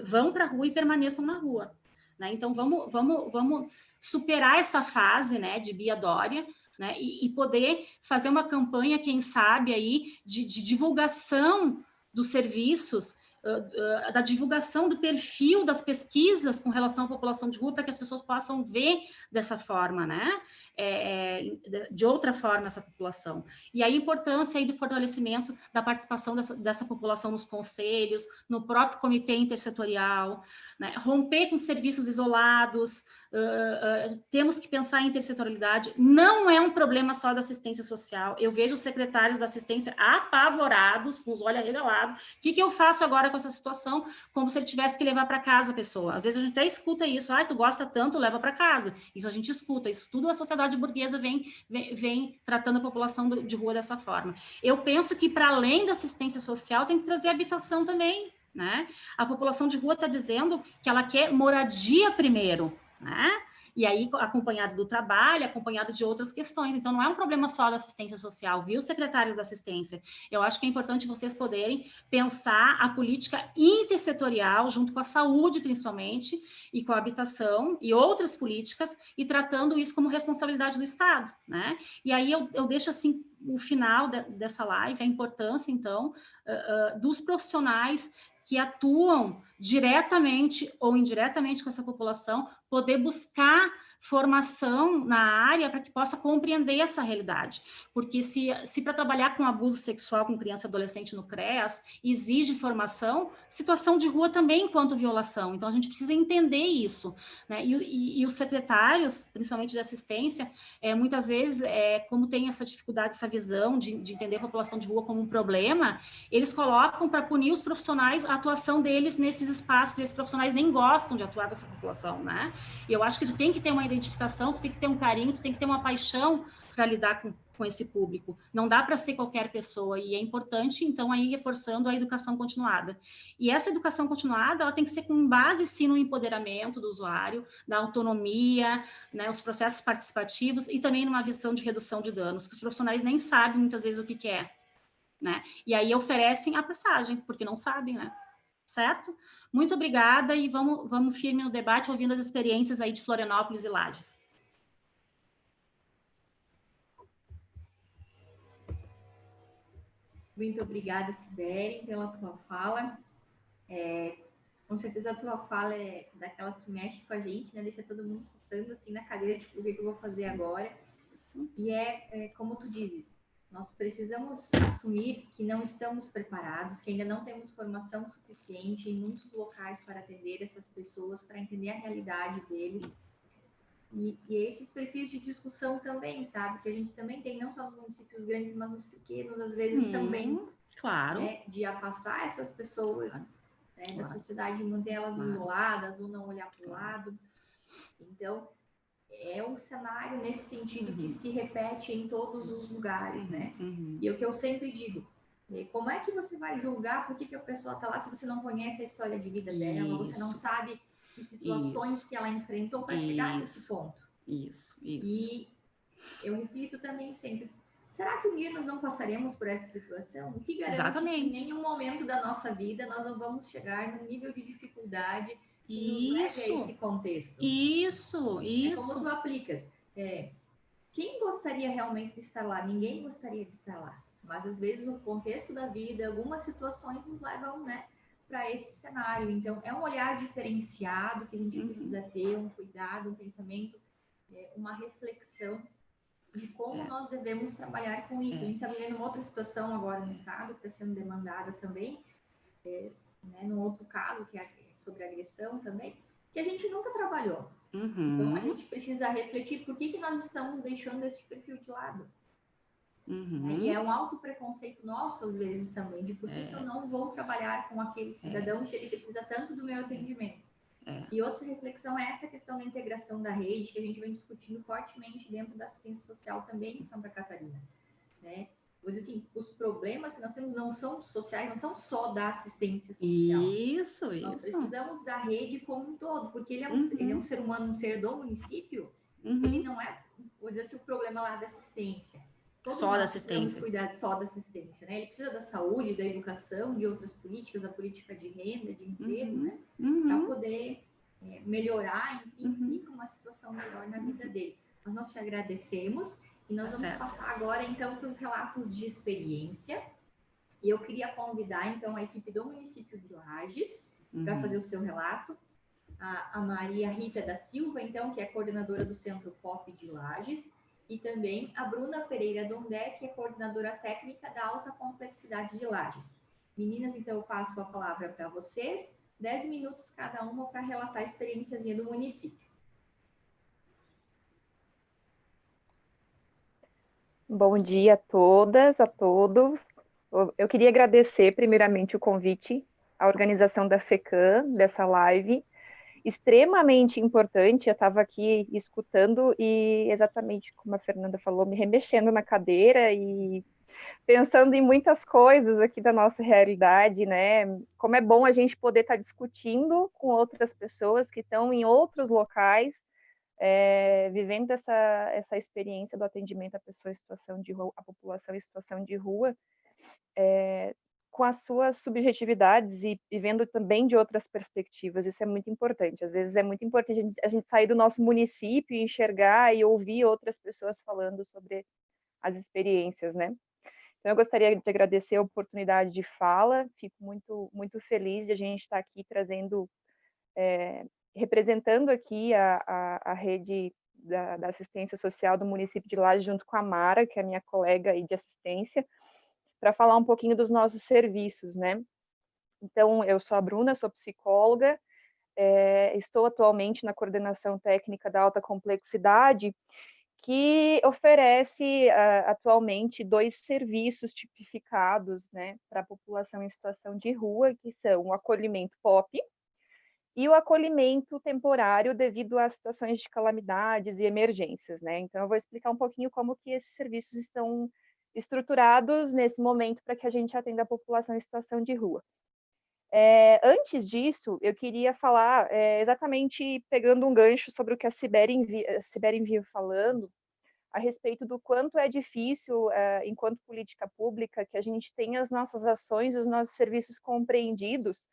vão para a rua e permaneçam na rua, né? Então vamos superar essa fase, né, de Bia Dória, né, e poder fazer uma campanha, quem sabe aí, de divulgação dos serviços, da divulgação do perfil das pesquisas com relação à população de rua, para que as pessoas possam ver dessa forma, né? De outra forma essa população. E a importância aí do fortalecimento da participação dessa população nos conselhos, no próprio comitê intersetorial, né? Romper com serviços isolados, temos que pensar em intersetorialidade. Não é um problema só da assistência social. Eu vejo os secretários da assistência apavorados, com os olhos arregalados. O que eu faço agora com essa situação? Como se ele tivesse que levar para casa a pessoa. Às vezes a gente até escuta isso. Tu gosta tanto, leva para casa. Isso a gente escuta. Isso tudo a sociedade burguesa vem tratando a população de rua dessa forma. Eu penso que, para além da assistência social, tem que trazer habitação também, né? A população de rua está dizendo que ela quer moradia primeiro, né? E aí, acompanhado do trabalho, acompanhado de outras questões. Então, não é um problema só da assistência social, viu, secretários da assistência? Eu acho que é importante vocês poderem pensar a política intersetorial, junto com a saúde, principalmente, e com a habitação, e outras políticas, e tratando isso como responsabilidade do Estado, né? E aí, eu deixo, assim, o final dessa live, a importância, então, dos profissionais que atuam diretamente ou indiretamente com essa população, poder buscar formação na área para que possa compreender essa realidade. Porque se para trabalhar com abuso sexual com criança e adolescente no CREAS exige formação, situação de rua também enquanto violação. Então, a gente precisa entender isso, né? E os secretários, principalmente de assistência, muitas vezes, como tem essa dificuldade, essa visão de entender a população de rua como um problema, eles colocam para punir os profissionais a atuação deles nesses espaços, e esses profissionais nem gostam de atuar com essa população, né? E eu acho que tu tem que ter uma identificação, tu tem que ter um carinho, tu tem que ter uma paixão para lidar com esse público. Não dá para ser qualquer pessoa, e é importante, então, aí reforçando a educação continuada. E essa educação continuada, ela tem que ser com base, sim, no empoderamento do usuário, na autonomia, né, os processos participativos, e também numa visão de redução de danos, que os profissionais nem sabem, muitas vezes, o que é, né? E aí oferecem a passagem, porque não sabem, né? Certo? Muito obrigada, e vamos firme no debate, ouvindo as experiências aí de Florianópolis e Lages. Muito obrigada, Sibeli, pela tua fala. Com certeza a tua fala é daquelas que mexe com a gente, né? Deixa todo mundo fuçando assim na cadeira, tipo, o que eu vou fazer agora? Sim. E como tu dizes, nós precisamos assumir que não estamos preparados, que ainda não temos formação suficiente em muitos locais para atender essas pessoas, para entender a realidade deles. E esses perfis de discussão também, sabe? Que a gente também tem, não só nos municípios grandes, mas nos pequenos, às vezes também. Claro. Né? De afastar essas pessoas, claro, né? Da sociedade, manter elas isoladas ou não olhar para o lado. Então, é um cenário nesse sentido que se repete em todos os lugares, né? E o que eu sempre digo, como é que você vai julgar por que a pessoa está lá se você não conhece a história de vida dela, você não sabe que situações que ela enfrentou para chegar nesse ponto? Isso. E eu reflito também sempre, será que um dia nós não passaremos por essa situação? O que garante que em nenhum momento da nossa vida nós não vamos chegar num nível de dificuldade que nos leve a esse contexto? Isso. É como tu aplicas. Quem gostaria realmente de estar lá? Ninguém gostaria de estar lá. Mas, às vezes, o contexto da vida, algumas situações nos levam, né, para esse cenário. Então, é um olhar diferenciado que a gente precisa ter, um cuidado, um pensamento, uma reflexão de como nós devemos trabalhar com isso. A gente está vivendo uma outra situação agora no Estado, que está sendo demandada também, né, num outro caso, que é sobre agressão também, que a gente nunca trabalhou. Então, a gente precisa refletir por que nós estamos deixando esse perfil de lado. E é um auto-preconceito nosso, às vezes, também, de por que eu não vou trabalhar com aquele cidadão se ele precisa tanto do meu atendimento. E outra reflexão é essa questão da integração da rede, que a gente vem discutindo fortemente dentro da assistência social também em Santa Catarina, né? Vou dizer assim, os problemas que nós temos não são sociais, não são só da assistência social. Isso. Nós precisamos da rede como um todo, porque ele é um ser humano, um ser do município, ele não é, vou dizer assim, o problema lá da assistência. Todos só da nós assistência. precisamos cuidar só da assistência, né? Ele precisa da saúde, da educação, de outras políticas, da política de renda, de emprego, né? Para poder melhorar, enfim, ir para uma situação melhor na vida dele. Mas nós te agradecemos e nós vamos passar agora, então, para os relatos de experiência. E eu queria convidar, então, a equipe do município de Lages para fazer o seu relato. A Maria Rita da Silva, então, que é coordenadora do Centro POP de Lages, e também a Bruna Pereira Dondé, que é coordenadora técnica da Alta Complexidade de Lages. Meninas, então, eu passo a palavra para vocês, 10 minutos cada uma para relatar a experiênciazinha do município. Bom dia a todas, a todos. Eu queria agradecer primeiramente o convite à organização da FECAM, dessa live, extremamente importante. Eu estava aqui escutando e, exatamente como a Fernanda falou, me remexendo na cadeira e pensando em muitas coisas aqui da nossa realidade, né? Como é bom a gente poder estar discutindo com outras pessoas que estão em outros locais, vivendo essa experiência do atendimento à pessoa em situação de rua, à população em situação de rua, com as suas subjetividades e vendo também de outras perspectivas. Isso é muito importante. Às vezes é muito importante a gente sair do nosso município e enxergar e ouvir outras pessoas falando sobre as experiências, né? Então, eu gostaria de agradecer a oportunidade de fala, fico muito, muito feliz de a gente estar aqui trazendo, representando aqui a rede da assistência social do município de Lages, junto com a Mara, que é a minha colega aí de assistência, para falar um pouquinho dos nossos serviços, né? Então, eu sou a Bruna, sou psicóloga, estou atualmente na coordenação técnica da alta complexidade, que oferece atualmente 2 serviços tipificados, né, para a população em situação de rua, que são o acolhimento POP e o acolhimento temporário devido a situações de calamidades e emergências, né? Então, eu vou explicar um pouquinho como que esses serviços estão estruturados nesse momento para que a gente atenda a população em situação de rua. Antes disso, eu queria falar exatamente pegando um gancho sobre o que a Sibeli envia falando, a respeito do quanto é difícil, enquanto política pública, que a gente tenha as nossas ações, os nossos serviços compreendidos,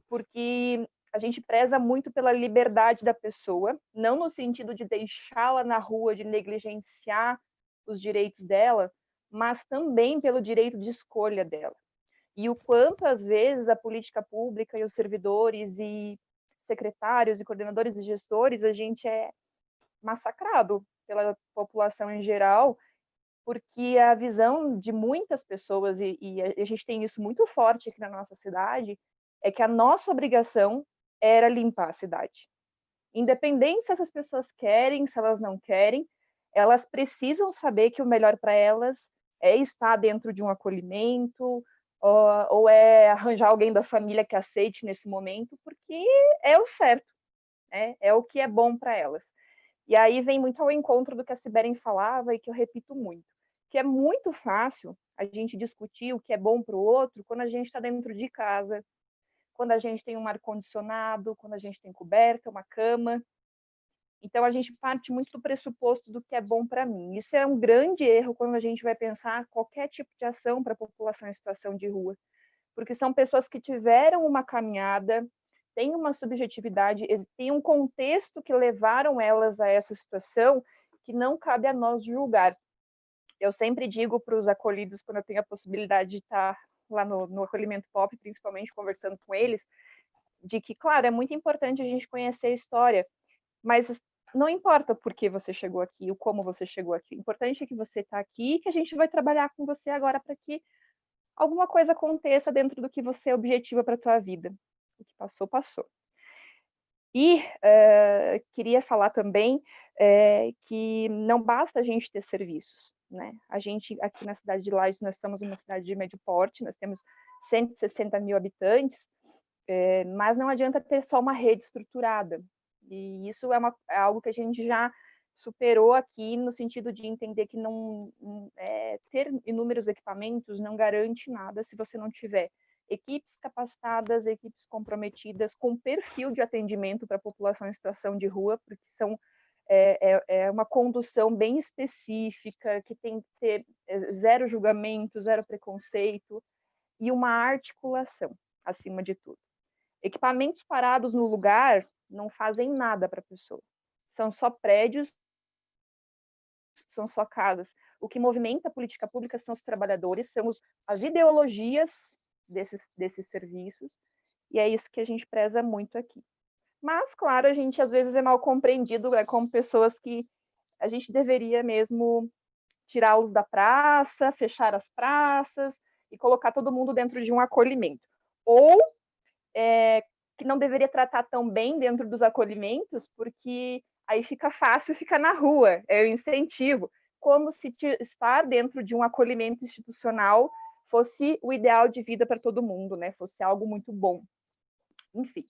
porque a gente preza muito pela liberdade da pessoa, não no sentido de deixá-la na rua, de negligenciar os direitos dela, mas também pelo direito de escolha dela. E o quanto, às vezes, a política pública e os servidores e secretários e coordenadores e gestores, a gente é massacrado pela população em geral, porque a visão de muitas pessoas, e a gente tem isso muito forte aqui na nossa cidade, é que a nossa obrigação era limpar a cidade. Independente se essas pessoas querem, se elas não querem, elas precisam saber que o melhor para elas é estar dentro de um acolhimento, ou é arranjar alguém da família que aceite nesse momento, porque é o certo, né? É o que é bom para elas. E aí vem muito ao encontro do que a Sibeli falava e que eu repito muito, que é muito fácil a gente discutir o que é bom para o outro quando a gente está dentro de casa, quando a gente tem um ar-condicionado, quando a gente tem coberta, uma cama. Então, a gente parte muito do pressuposto do que é bom para mim. Isso é um grande erro quando a gente vai pensar qualquer tipo de ação para a população em situação de rua, porque são pessoas que tiveram uma caminhada, têm uma subjetividade, têm um contexto que levaram elas a essa situação que não cabe a nós julgar. Eu sempre digo para os acolhidos, quando eu tenho a possibilidade de estar lá no acolhimento POP, principalmente conversando com eles, de que, claro, é muito importante a gente conhecer a história, mas não importa por que você chegou aqui, o como você chegou aqui. O importante é que você está aqui e que a gente vai trabalhar com você agora para que alguma coisa aconteça dentro do que você objetiva para a tua vida. O que passou, passou. E queria falar também que não basta a gente ter serviços, né? A gente, aqui na cidade de Lages, nós estamos uma cidade de médio porte, nós temos 160 mil habitantes, mas não adianta ter só uma rede estruturada. E isso é algo que a gente já superou aqui, no sentido de entender que ter inúmeros equipamentos não garante nada se você não tiver equipes capacitadas, equipes comprometidas, com perfil de atendimento para a população em situação de rua, porque é uma condução bem específica, que tem que ter zero julgamento, zero preconceito, e uma articulação, acima de tudo. Equipamentos parados no lugar não fazem nada para a pessoa. São só prédios, são só casas. O que movimenta a política pública são os trabalhadores, são as ideologias desses serviços, e é isso que a gente preza muito aqui. Mas, claro, a gente às vezes é mal compreendido como pessoas que a gente deveria mesmo tirá-los da praça, fechar as praças e colocar todo mundo dentro de um acolhimento. Ou que não deveria tratar tão bem dentro dos acolhimentos, porque aí fica fácil ficar na rua, é o incentivo, como se estar dentro de um acolhimento institucional fosse o ideal de vida para todo mundo, né? Fosse algo muito bom. Enfim,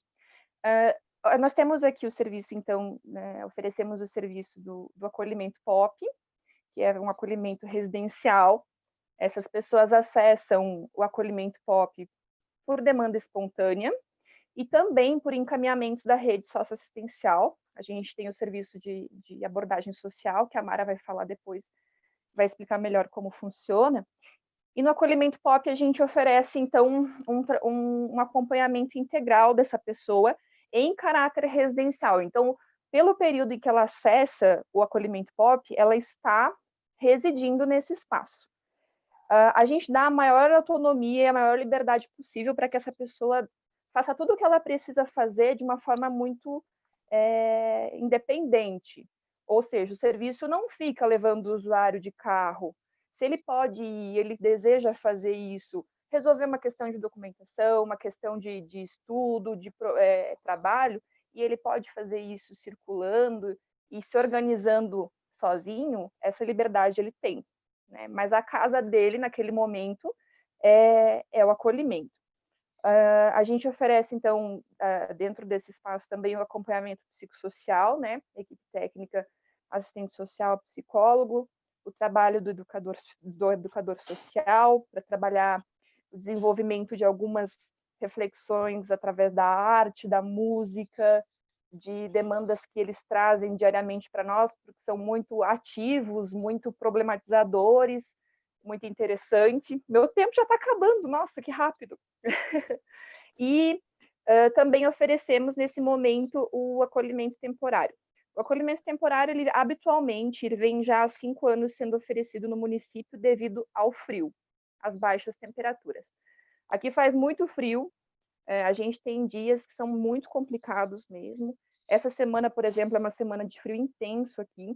nós temos aqui o serviço, então, né, oferecemos o serviço do acolhimento POP, que é um acolhimento residencial. Essas pessoas acessam o acolhimento POP por demanda espontânea e também por encaminhamentos da rede socioassistencial. A gente tem o serviço de abordagem social, que a Mara vai falar depois, vai explicar melhor como funciona. E no acolhimento POP a gente oferece, então, um acompanhamento integral dessa pessoa em caráter residencial. Então, pelo período em que ela acessa o acolhimento POP, ela está residindo nesse espaço. a gente dá a maior autonomia e a maior liberdade possível para que essa pessoa faça tudo o que ela precisa fazer de uma forma muito independente. Ou seja, o serviço não fica levando o usuário de carro. Se ele pode ir, ele deseja fazer isso, resolver uma questão de documentação, uma questão de estudo, de trabalho, e ele pode fazer isso circulando e se organizando sozinho, essa liberdade ele tem, né? Mas a casa dele, naquele momento, é o acolhimento. A gente oferece, então, dentro desse espaço também o acompanhamento psicossocial, né? Equipe técnica, assistente social, psicólogo, o trabalho do educador social, para trabalhar o desenvolvimento de algumas reflexões através da arte, da música, de demandas que eles trazem diariamente para nós, porque são muito ativos, muito problematizadores, muito interessante. Meu tempo já está acabando, nossa, que rápido! E também oferecemos, nesse momento, o acolhimento temporário. O acolhimento temporário, ele, habitualmente, ele vem já há 5 anos sendo oferecido no município devido ao frio, às baixas temperaturas. Aqui faz muito frio, a gente tem dias que são muito complicados mesmo. Essa semana, por exemplo, é uma semana de frio intenso aqui,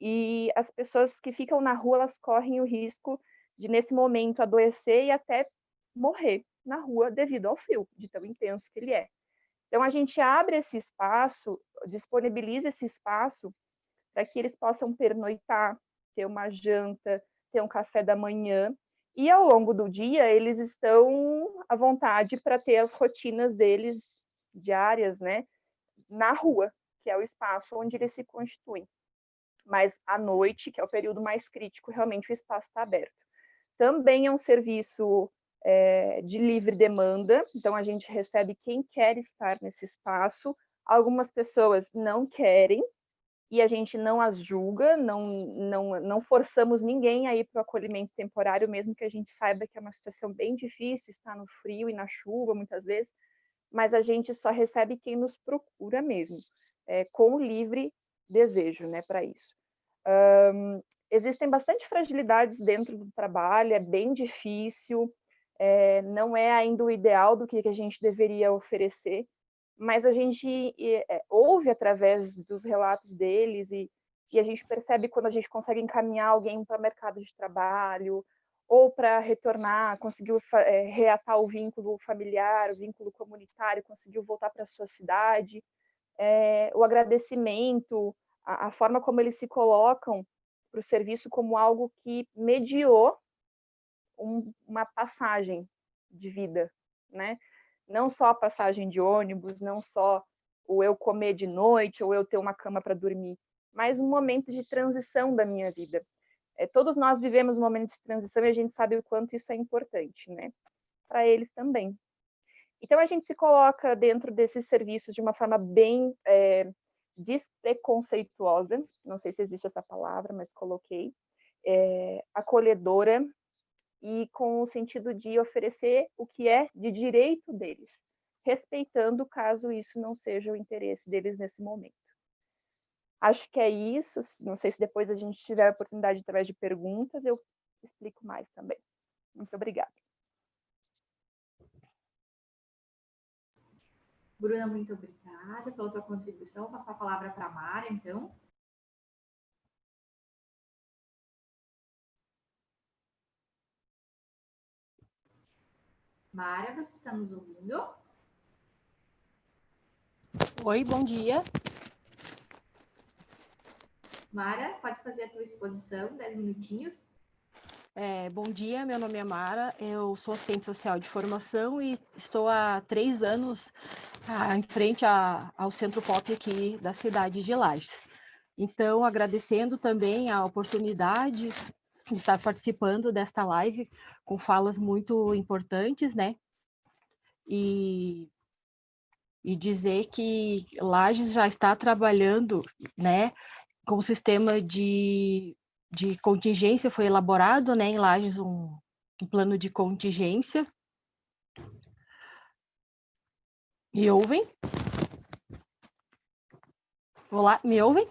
e as pessoas que ficam na rua, elas correm o risco de, nesse momento, adoecer e até morrer na rua devido ao frio, de tão intenso que ele é. Então, a gente abre esse espaço, disponibiliza esse espaço para que eles possam pernoitar, ter uma janta, ter um café da manhã, e ao longo do dia eles estão à vontade para ter as rotinas deles diárias, né, na rua, que é o espaço onde eles se constituem. Mas à noite, que é o período mais crítico, realmente o espaço está aberto. Também é um serviço de livre demanda, então a gente recebe quem quer estar nesse espaço. Algumas pessoas não querem, e a gente não as julga, não forçamos ninguém a ir para o acolhimento temporário, mesmo que a gente saiba que é uma situação bem difícil, está no frio e na chuva, muitas vezes, mas a gente só recebe quem nos procura mesmo, com livre desejo, né, para isso. Existem bastante fragilidades dentro do trabalho, é bem difícil, não é ainda o ideal do que a gente deveria oferecer, mas a gente ouve através dos relatos deles e a gente percebe quando a gente consegue encaminhar alguém para o mercado de trabalho ou para retornar, conseguiu reatar o vínculo familiar, o vínculo comunitário, conseguiu voltar para a sua cidade, o agradecimento, a forma como eles se colocam para o serviço como algo que mediou uma passagem de vida, né? Não só a passagem de ônibus, não só o eu comer de noite ou eu ter uma cama para dormir, mas um momento de transição da minha vida. Todos nós vivemos um momento de transição e a gente sabe o quanto isso é importante, né? Para eles também. Então, a gente se coloca dentro desses serviços de uma forma bem despreconceituosa, não sei se existe essa palavra, mas coloquei, acolhedora, e com o sentido de oferecer o que é de direito deles, respeitando caso isso não seja o interesse deles nesse momento. Acho que é isso, não sei se depois a gente tiver a oportunidade, através de perguntas, eu explico mais também. Muito obrigada. Bruna, muito obrigada pela tua contribuição. Vou passar a palavra para a Mara, então. Mara, você está nos ouvindo? Oi, bom dia. Mara, pode fazer a tua exposição, 10 minutinhos. Bom dia, meu nome é Mara, eu sou assistente social de formação e estou há 3 anos em frente ao Centro Pop aqui da cidade de Lages. Então, agradecendo também a oportunidade de estar participando desta live com falas muito importantes, né? E dizer que Lages já está trabalhando, né, com o sistema de contingência, foi elaborado, né, em Lages um plano de contingência. Me ouvem? Olá, me ouvem?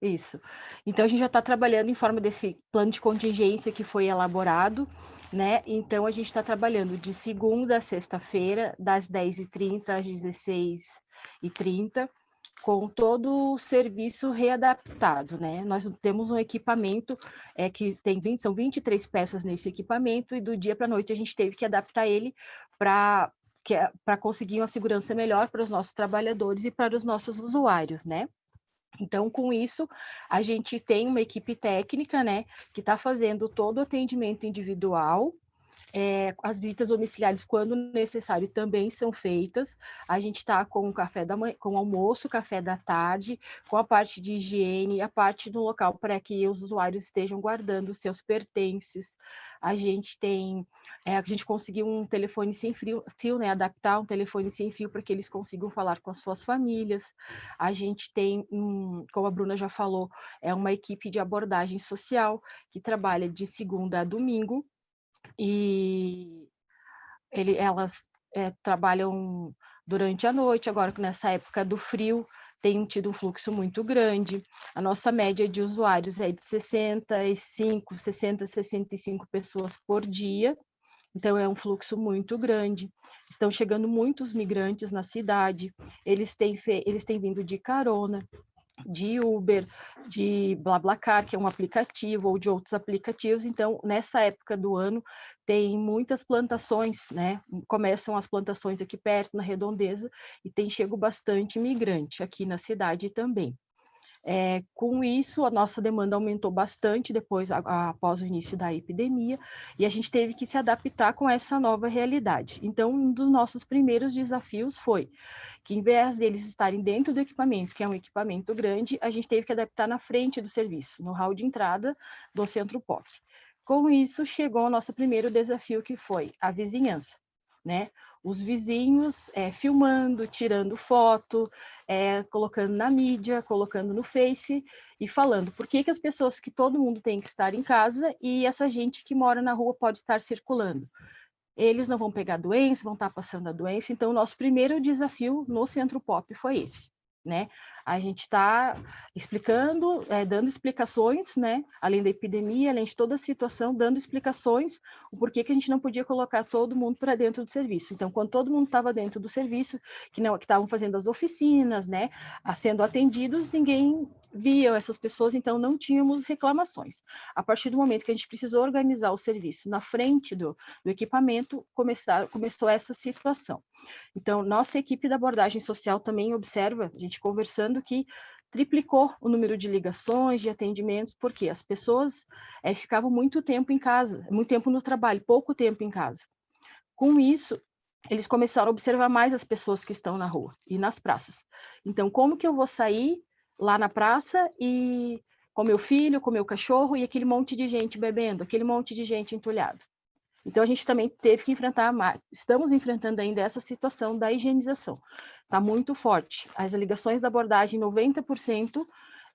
Isso. Então, a gente já está trabalhando em forma desse plano de contingência que foi elaborado, né? Então, a gente está trabalhando de segunda a sexta-feira, das 10h30 às 16h30, com todo o serviço readaptado, né? Nós temos um equipamento que são 23 peças nesse equipamento, e do dia para a noite a gente teve que adaptar ele para conseguir uma segurança melhor para os nossos trabalhadores e para os nossos usuários, né? Então, com isso, a gente tem uma equipe técnica, né, que está fazendo todo o atendimento individual. As visitas domiciliares, quando necessário, também são feitas. A gente está com o café da manhã, com o almoço, café da tarde, com a parte de higiene, a parte do local para que os usuários estejam guardando os seus pertences. A gente conseguiu um telefone sem fio, né, adaptar um telefone sem fio para que eles consigam falar com as suas famílias. A gente tem, como a Bruna já falou, uma equipe de abordagem social que trabalha de segunda a domingo, e elas trabalham durante a noite. Agora, nessa época do frio, tem tido um fluxo muito grande. A nossa média de usuários é de 65 pessoas por dia, então é um fluxo muito grande. Estão chegando muitos migrantes na cidade, eles têm vindo de carona, de Uber, de BlaBlaCar, que é um aplicativo, ou de outros aplicativos. Então, nessa época do ano, tem muitas plantações, né? Começam as plantações aqui perto, na Redondeza, e tem chego bastante imigrante aqui na cidade também. Com isso, a nossa demanda aumentou bastante após o início da epidemia, e a gente teve que se adaptar com essa nova realidade. Então, um dos nossos primeiros desafios foi que, em vez deles estarem dentro do equipamento, que é um equipamento grande, a gente teve que adaptar na frente do serviço, no hall de entrada do Centro POC. Com isso, chegou o nosso primeiro desafio, que foi a vizinhança, né? Os vizinhos filmando, tirando foto, colocando na mídia, colocando no Face e falando por que as pessoas, que todo mundo tem que estar em casa, e essa gente que mora na rua pode estar circulando. Eles não vão pegar doença, vão estar passando a doença. Então, o nosso primeiro desafio no Centro POC foi esse, né? A gente está explicando, dando explicações, né? Além da epidemia, além de toda a situação, dando explicações, o porquê que a gente não podia colocar todo mundo para dentro do serviço. Então, quando todo mundo estava dentro do serviço, que estavam fazendo as oficinas, né? Sendo atendidos, ninguém via essas pessoas, então não tínhamos reclamações. A partir do momento que a gente precisou organizar o serviço na frente do equipamento, começou essa situação. Então, nossa equipe da abordagem social também observa, a gente conversando, que triplicou o número de ligações, de atendimentos, porque as pessoas ficavam muito tempo em casa, muito tempo no trabalho, pouco tempo em casa. Com isso, eles começaram a observar mais as pessoas que estão na rua e nas praças. Então, como que eu vou sair lá na praça e com meu filho, com meu cachorro, e aquele monte de gente bebendo, aquele monte de gente entulhada? Então, a gente também teve que estamos enfrentando ainda essa situação da higienização. Está muito forte. As ligações da abordagem, 90%,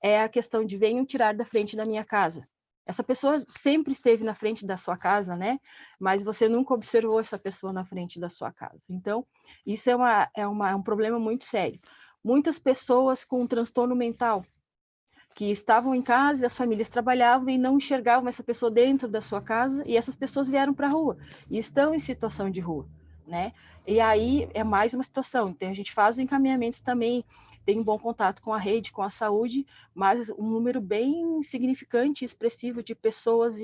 é a questão de venham tirar da frente da minha casa. Essa pessoa sempre esteve na frente da sua casa, né? Mas você nunca observou essa pessoa na frente da sua casa. Então, isso é um problema muito sério. Muitas pessoas com transtorno mental, que estavam em casa e as famílias trabalhavam e não enxergavam essa pessoa dentro da sua casa, e essas pessoas vieram para a rua e estão em situação de rua, né? E aí é mais uma situação. Então, a gente faz os encaminhamentos também, tem um bom contato com a rede, com a saúde, mas um número bem significante e expressivo de pessoas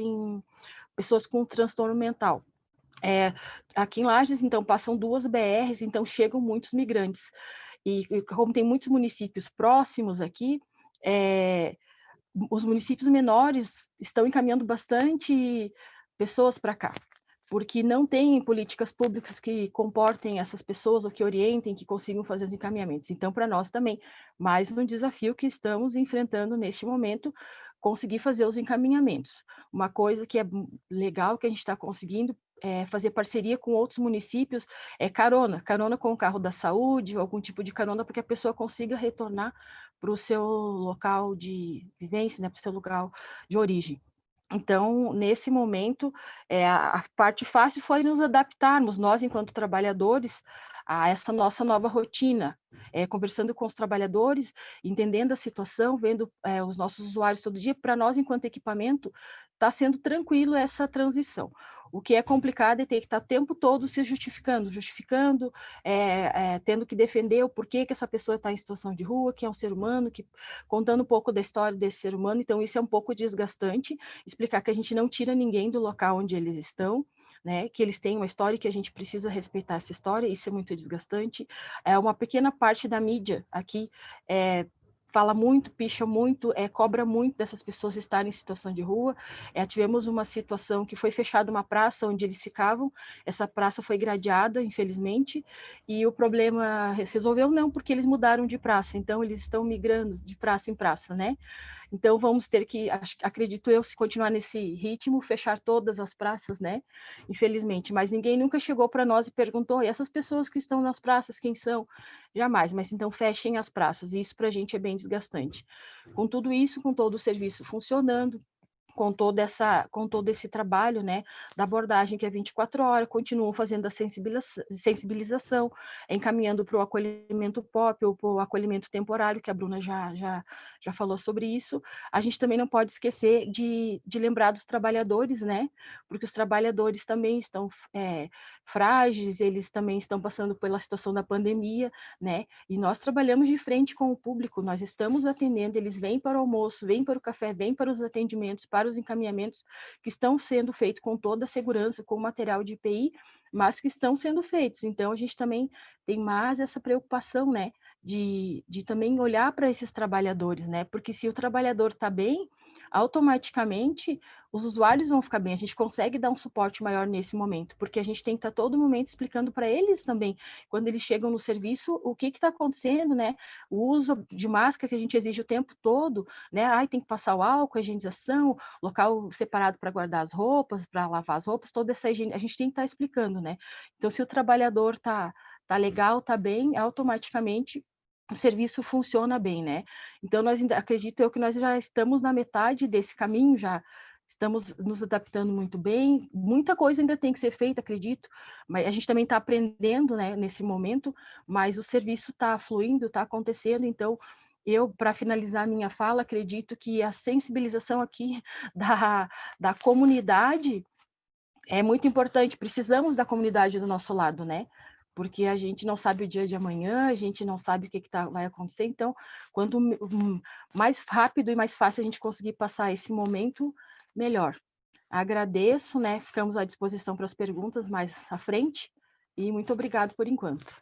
com transtorno mental. Aqui em Lages, então, passam 2 BRs, então chegam muitos migrantes. E como tem muitos municípios próximos aqui, os municípios menores estão encaminhando bastante pessoas para cá, porque não tem políticas públicas que comportem essas pessoas, ou que orientem, que consigam fazer os encaminhamentos. Então, para nós também, mais um desafio que estamos enfrentando neste momento, conseguir fazer os encaminhamentos. Uma coisa que é legal que a gente está conseguindo fazer parceria com outros municípios, carona com o carro da saúde, algum tipo de carona, para que a pessoa consiga retornar para o seu local de vivência, né, para o seu lugar de origem. Então, nesse momento, a parte fácil foi nos adaptarmos, nós, enquanto trabalhadores, a essa nossa nova rotina, conversando com os trabalhadores, entendendo a situação, vendo os nossos usuários todo dia. Para nós, enquanto equipamento, está sendo tranquilo essa transição. O que é complicado é ter que estar o tempo todo se justificando, tendo que defender o porquê que essa pessoa está em situação de rua, que é um ser humano, contando um pouco da história desse ser humano. Então, isso é um pouco desgastante, explicar que a gente não tira ninguém do local onde eles estão, né, que eles têm uma história e que a gente precisa respeitar essa história. Isso é muito desgastante. Uma pequena parte da mídia aqui fala muito, picha muito, cobra muito dessas pessoas estarem em situação de rua. Tivemos uma situação que foi fechada uma praça onde eles ficavam, essa praça foi gradeada, infelizmente, e o problema resolveu não, porque eles mudaram de praça, então eles estão migrando de praça em praça, né? Então, vamos ter que, acredito eu, se continuar nesse ritmo, fechar todas as praças, né? Infelizmente. Mas ninguém nunca chegou para nós e perguntou, e essas pessoas que estão nas praças, quem são? Jamais. Mas então, fechem as praças. E isso para a gente é bem desgastante. Com tudo isso, com todo o serviço funcionando, com todo esse trabalho, né, da abordagem que é 24 horas, continuam fazendo a sensibilização, encaminhando para o acolhimento POP ou para o acolhimento temporário, que a Bruna já falou sobre isso. A gente também não pode esquecer de lembrar dos trabalhadores, né, porque os trabalhadores também estão frágeis, eles também estão passando pela situação da pandemia, né, e nós trabalhamos de frente com o público, nós estamos atendendo, eles vêm para o almoço, vêm para o café, vêm para os atendimentos, para os encaminhamentos que estão sendo feitos com toda a segurança, com material de EPI, mas que estão sendo feitos. Então, a gente também tem mais essa preocupação, né, de também olhar para esses trabalhadores, né, porque se o trabalhador está bem, automaticamente os usuários vão ficar bem, a gente consegue dar um suporte maior nesse momento, porque a gente tem que estar todo momento explicando para eles também, quando eles chegam no serviço, o que está acontecendo, né, o uso de máscara que a gente exige o tempo todo, né, tem que passar o álcool, a higienização, local separado para guardar as roupas, para lavar as roupas, toda essa higiene, a gente tem que estar explicando, né, então se o trabalhador tá legal, tá bem, automaticamente o serviço funciona bem, né? Então, acredito eu que nós já estamos na metade desse caminho, já estamos nos adaptando muito bem, muita coisa ainda tem que ser feita, acredito, mas a gente também está aprendendo, né, nesse momento, mas o serviço está fluindo, está acontecendo, então, eu, para finalizar a minha fala, acredito que a sensibilização aqui da comunidade é muito importante, precisamos da comunidade do nosso lado, né? Porque a gente não sabe o dia de amanhã, a gente não sabe o que vai acontecer, então, quanto mais rápido e mais fácil a gente conseguir passar esse momento, melhor. Agradeço, né? Ficamos à disposição para as perguntas mais à frente, e muito obrigado por enquanto.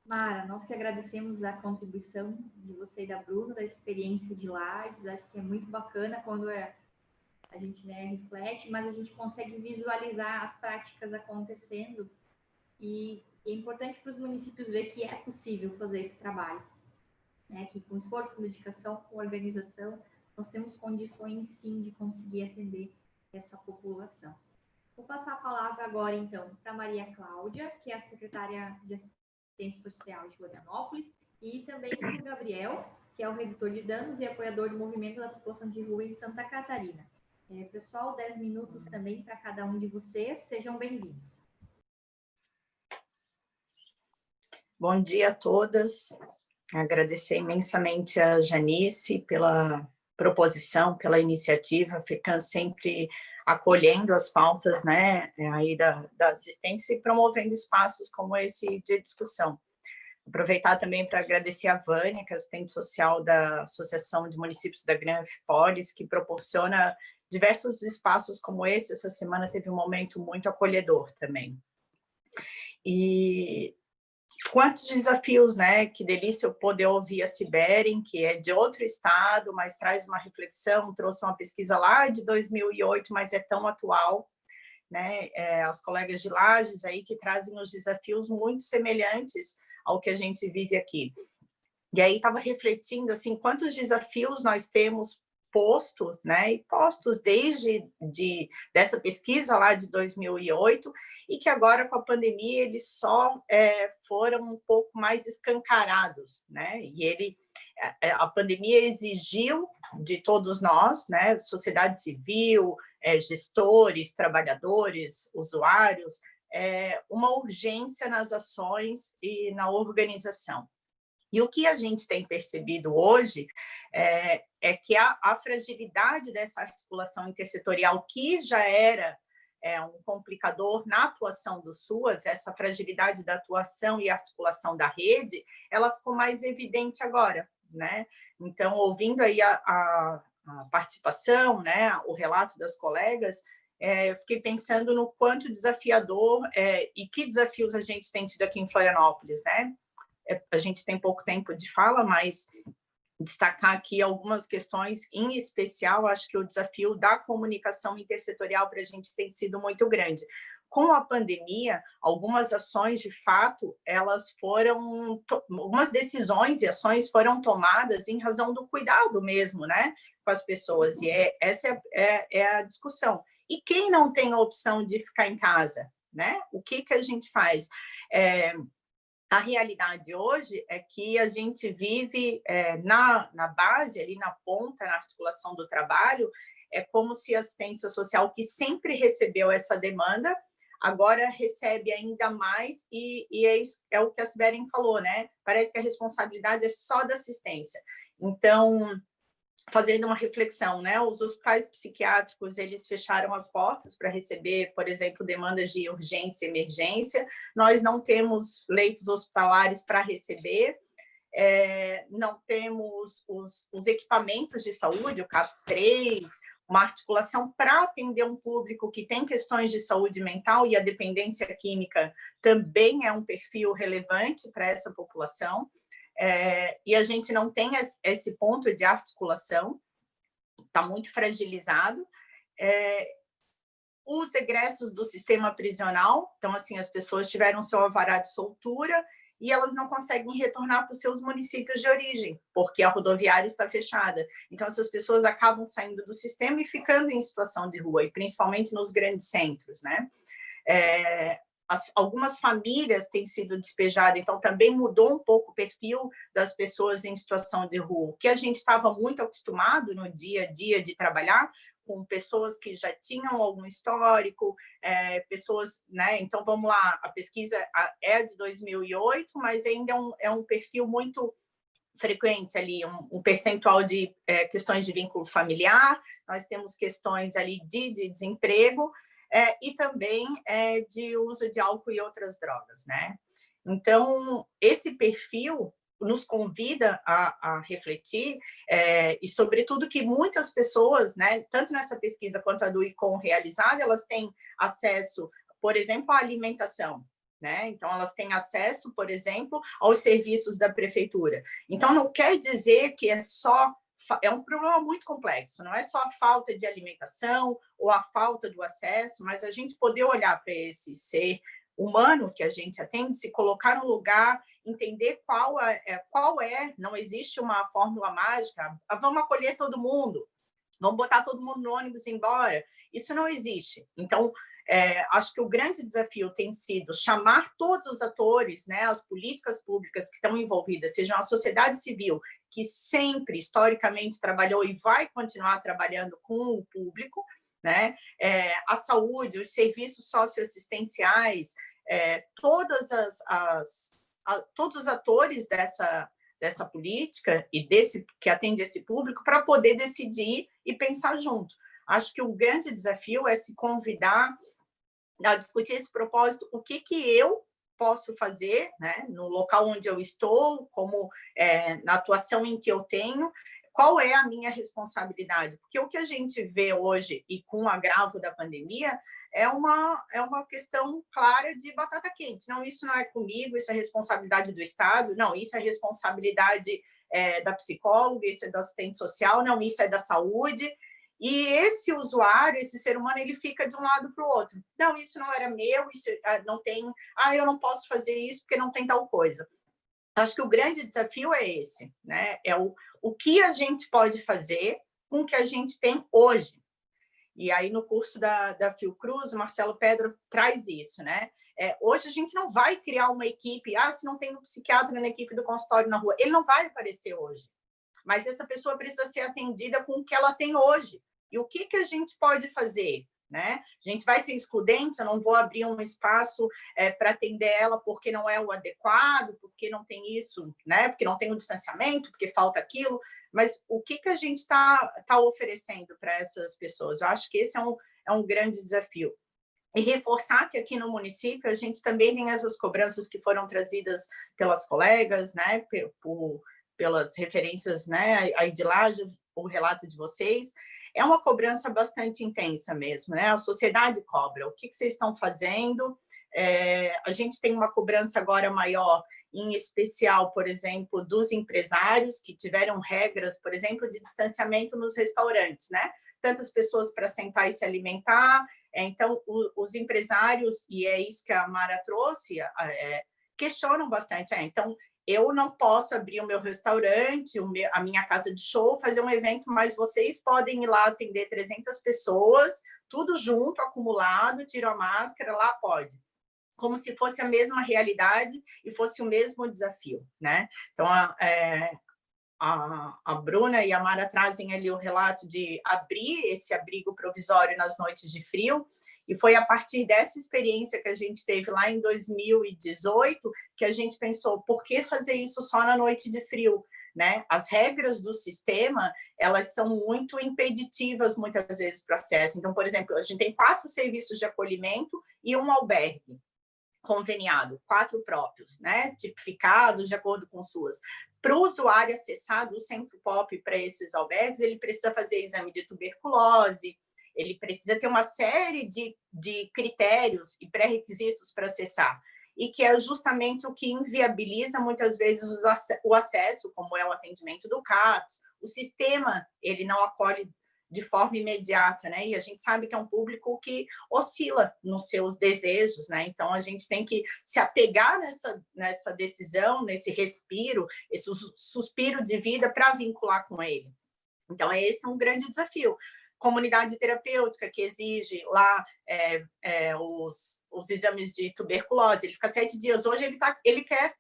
Mara, nós que agradecemos a contribuição de você e da Bruna, da experiência de Lages, acho que é muito bacana quando a gente, né, reflete, mas a gente consegue visualizar as práticas acontecendo e é importante para os municípios ver que é possível fazer esse trabalho, né, que com esforço, com dedicação, com organização, nós temos condições, sim, de conseguir atender essa população. Vou passar a palavra agora, então, para Maria Cláudia, que é a secretária de Assistência Social de Florianópolis, e também para o Gabriel, que é o redutor de danos e apoiador do movimento da população de rua em Santa Catarina. Pessoal, 10 minutos também para cada um de vocês. Sejam bem-vindos. Bom dia a todas. Agradecer imensamente a Janice pela proposição, pela iniciativa, ficando sempre acolhendo as pautas, né, aí da assistência e promovendo espaços como esse de discussão. Aproveitar também para agradecer a Vânia, que é assistente social da Associação de Municípios da Grande Polis, que proporciona diversos espaços como esse. Essa semana teve um momento muito acolhedor também. E quantos desafios, né? Que delícia eu poder ouvir a Siberen, que é de outro estado, mas traz uma reflexão, trouxe uma pesquisa lá de 2008, mas é tão atual, né? As colegas de Lages aí que trazem os desafios muito semelhantes ao que a gente vive aqui. E aí estava refletindo, assim, quantos desafios nós temos posto, né, e postos desde dessa pesquisa lá de 2008, e que agora com a pandemia eles só foram um pouco mais escancarados, né, e a pandemia exigiu de todos nós, né, sociedade civil, gestores, trabalhadores, usuários, uma urgência nas ações e na organização. E o que a gente tem percebido hoje é que a fragilidade dessa articulação intersetorial, que já era um complicador na atuação do SUAS, essa fragilidade da atuação e articulação da rede, ela ficou mais evidente agora, né? Então, ouvindo aí a participação, né, o relato das colegas, eu fiquei pensando no quanto desafiador e que desafios a gente tem tido aqui em Florianópolis, né? A gente tem pouco tempo de fala, mas destacar aqui algumas questões, em especial, acho que o desafio da comunicação intersetorial para a gente tem sido muito grande. Com a pandemia, algumas ações, de fato, algumas decisões e ações foram tomadas em razão do cuidado mesmo, né, com as pessoas, e essa é a discussão. E quem não tem a opção de ficar em casa, né? O que a gente faz? A realidade hoje é que a gente vive na base, ali na ponta, na articulação do trabalho, é como se a assistência social, que sempre recebeu essa demanda, agora recebe ainda mais, e é o que a Siberen falou, né? Parece que a responsabilidade é só da assistência. Então, fazendo uma reflexão, né? Os hospitais psiquiátricos, eles fecharam as portas para receber, por exemplo, demandas de urgência e emergência. Nós não temos leitos hospitalares para receber, não temos os equipamentos de saúde, o CAPS-3, uma articulação para atender um público que tem questões de saúde mental, e a dependência química também é um perfil relevante para essa população. E a gente não tem esse ponto de articulação, está muito fragilizado. Os egressos do sistema prisional, então, assim, as pessoas tiveram seu alvará de soltura e elas não conseguem retornar para os seus municípios de origem, porque a rodoviária está fechada. Então, essas pessoas acabam saindo do sistema e ficando em situação de rua, e principalmente nos grandes centros, né? Algumas famílias têm sido despejadas, então também mudou um pouco o perfil das pessoas em situação de rua, o que a gente estava muito acostumado no dia a dia de trabalhar, com pessoas que já tinham algum histórico, pessoas, né? Então, vamos lá, a pesquisa é de 2008, mas ainda é um perfil muito frequente ali, um percentual de questões de vínculo familiar, nós temos questões ali de desemprego, e também de uso de álcool e outras drogas, né? Então, esse perfil nos convida a refletir, e sobretudo que muitas pessoas, né, tanto nessa pesquisa quanto a do ICOM realizada, elas têm acesso, por exemplo, à alimentação, né? Então, elas têm acesso, por exemplo, aos serviços da prefeitura. Então, não quer dizer que é um problema muito complexo, não é só a falta de alimentação ou a falta do acesso, mas a gente poder olhar para esse ser humano que a gente atende, se colocar no lugar, entender qual não existe uma fórmula mágica, vamos acolher todo mundo, vamos botar todo mundo no ônibus e ir embora, isso não existe. Então, acho que o grande desafio tem sido chamar todos os atores, né, as políticas públicas que estão envolvidas, sejam a sociedade civil, que sempre, historicamente, trabalhou e vai continuar trabalhando com o público, né, a saúde, os serviços socioassistenciais, todos os atores dessa política e que atende esse público, para poder decidir e pensar junto. Acho que o grande desafio é se convidar a discutir esse propósito, o que eu posso fazer, né, no local onde eu estou, como na atuação em que eu tenho, qual é a minha responsabilidade? Porque o que a gente vê hoje, e com o agravo da pandemia, é uma questão clara de batata quente. Não, isso não é comigo, isso é responsabilidade do Estado, não, isso é responsabilidade da psicóloga, isso é do assistente social, não, isso é da saúde. E esse usuário, esse ser humano, ele fica de um lado para o outro. Não, isso não era meu, isso não tem... eu não posso fazer isso porque não tem tal coisa. Acho que o grande desafio é esse, né? É o que a gente pode fazer com o que a gente tem hoje. E aí, no curso da Fiocruz, o Marcelo Pedro traz isso, né? Hoje a gente não vai criar uma equipe, se não tem um psiquiatra na equipe do consultório na rua, ele não vai aparecer hoje. Mas essa pessoa precisa ser atendida com o que ela tem hoje. E o que a gente pode fazer? né? A gente vai ser excludente, eu não vou abrir um espaço para atender ela porque não é o adequado, porque não tem isso, né? Porque não tem o distanciamento, porque falta aquilo, mas o que a gente tá oferecendo para essas pessoas? Eu acho que esse é um grande desafio. E reforçar que aqui no município a gente também tem essas cobranças que foram trazidas pelas colegas, né, pelas referências, né, aí de lá, o relato de vocês. É uma cobrança bastante intensa mesmo, né? A sociedade cobra. O que vocês estão fazendo? A gente tem uma cobrança agora maior, em especial, por exemplo, dos empresários que tiveram regras, por exemplo, de distanciamento nos restaurantes, né? Tantas pessoas para sentar e se alimentar. Então, os empresários, e é isso que a Mara trouxe, questionam bastante. Então, eu não posso abrir o meu restaurante, a minha casa de show, fazer um evento, mas vocês podem ir lá atender 300 pessoas, tudo junto, acumulado, tiro a máscara, lá pode. Como se fosse a mesma realidade e fosse o mesmo desafio, né? Então, a Bruna e a Mara trazem ali o relato de abrir esse abrigo provisório nas noites de frio, e foi a partir dessa experiência que a gente teve lá em 2018 que a gente pensou, por que fazer isso só na noite de frio? Né? As regras do sistema, elas são muito impeditivas, muitas vezes, para o acesso. Então, por exemplo, a gente tem 4 serviços de acolhimento e um albergue conveniado, 4 próprios, né? Tipificados de acordo com suas. Para o usuário acessar do Centro Pop para esses albergues, ele precisa fazer exame de tuberculose, ele precisa ter uma série de critérios e pré-requisitos para acessar, e que é justamente o que inviabiliza, muitas vezes, o acesso, como é o atendimento do CAPS. O sistema, ele não acolhe de forma imediata, né? E a gente sabe que é um público que oscila nos seus desejos, né? Então, a gente tem que se apegar nessa decisão, nesse respiro, esse suspiro de vida para vincular com ele. Então, esse é um grande desafio. Comunidade terapêutica, que exige lá os exames de tuberculose, ele fica 7 dias. Hoje ele quer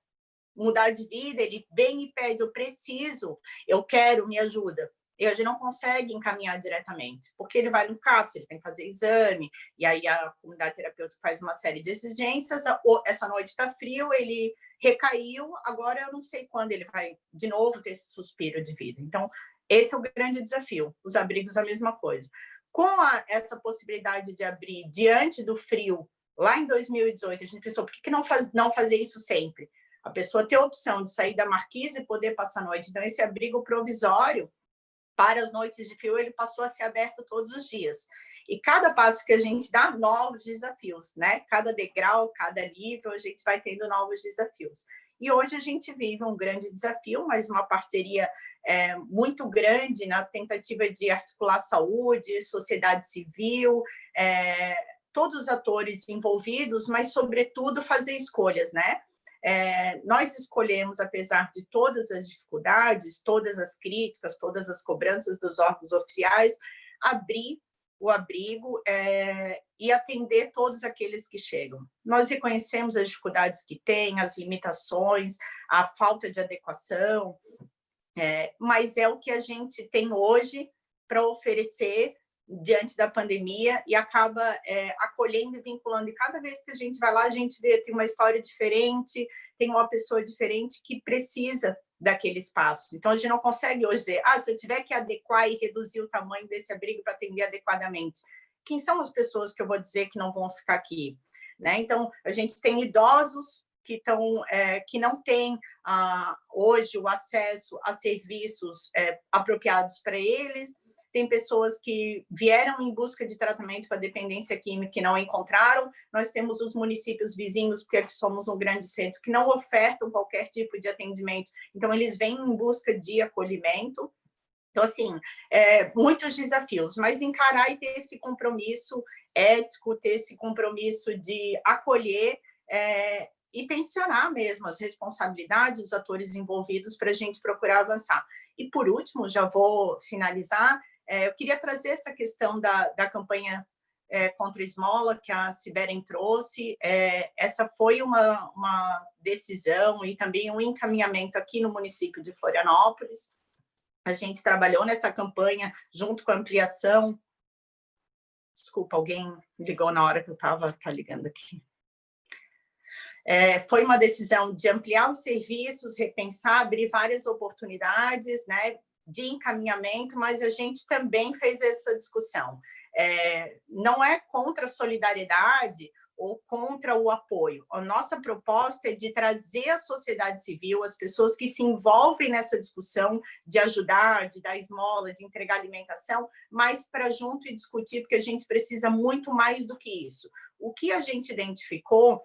mudar de vida, ele vem e pede, eu preciso, eu quero, me ajuda. E a gente não consegue encaminhar diretamente, porque ele vai no CAPS, ele tem que fazer exame, e aí a comunidade terapêutica faz uma série de exigências, essa noite está frio, ele recaiu, agora eu não sei quando ele vai de novo ter esse suspiro de vida. Então, esse é o grande desafio. Os abrigos, a mesma coisa. Com essa possibilidade de abrir diante do frio, lá em 2018, a gente pensou, por que não fazer isso sempre? A pessoa ter a opção de sair da marquise e poder passar a noite. Então, esse abrigo provisório, para as noites de frio, ele passou a ser aberto todos os dias. E cada passo que a gente dá, novos desafios, né? Cada degrau, cada nível, a gente vai tendo novos desafios. E hoje a gente vive um grande desafio, mas uma parceria muito grande na tentativa de articular saúde, sociedade civil, todos os atores envolvidos, mas, sobretudo, fazer escolhas, né? Nós escolhemos, apesar de todas as dificuldades, todas as críticas, todas as cobranças dos órgãos oficiais, abrir o abrigo e atender todos aqueles que chegam. Nós reconhecemos as dificuldades que tem, as limitações, a falta de adequação, mas é o que a gente tem hoje para oferecer diante da pandemia e acaba acolhendo e vinculando. E cada vez que a gente vai lá, a gente vê, tem uma história diferente, tem uma pessoa diferente que precisa daquele espaço. Então, a gente não consegue hoje dizer, se eu tiver que adequar e reduzir o tamanho desse abrigo para atender adequadamente, quem são as pessoas que eu vou dizer que não vão ficar aqui? Né? Então, a gente tem idosos que não têm hoje o acesso a serviços apropriados para eles, tem pessoas que vieram em busca de tratamento para dependência química e não encontraram. Nós temos os municípios vizinhos, porque aqui somos um grande centro, que não ofertam qualquer tipo de atendimento. Então, eles vêm em busca de acolhimento. Então, assim, muitos desafios, mas encarar e ter esse compromisso ético, ter esse compromisso de acolher e tensionar mesmo as responsabilidades dos atores envolvidos para a gente procurar avançar. E, por último, já vou finalizar, eu queria trazer essa questão da campanha contra a esmola que a Siberen trouxe. Essa foi uma decisão e também um encaminhamento aqui no município de Florianópolis. A gente trabalhou nessa campanha junto com a ampliação Desculpa, alguém ligou na hora que eu estava ligando aqui. Foi uma decisão de ampliar os serviços, repensar, abrir várias oportunidades, né, de encaminhamento, mas a gente também fez essa discussão. Não é contra a solidariedade ou contra o apoio. A nossa proposta é de trazer a sociedade civil, as pessoas que se envolvem nessa discussão, de ajudar, de dar esmola, de entregar alimentação, mais para junto e discutir, porque a gente precisa muito mais do que isso. O que a gente identificou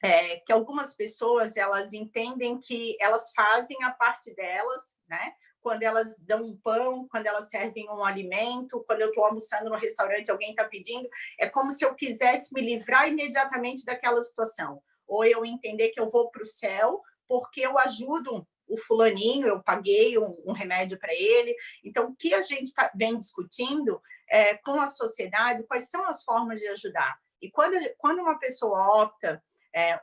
é que algumas pessoas, elas entendem que elas fazem a parte delas, né? Quando elas dão um pão, quando elas servem um alimento, quando eu estou almoçando no restaurante, alguém está pedindo, é como se eu quisesse me livrar imediatamente daquela situação. Ou eu entender que eu vou para o céu porque eu ajudo o fulaninho, eu paguei um remédio para ele. Então, o que a gente vem discutindo com a sociedade, quais são as formas de ajudar? E quando uma pessoa opta,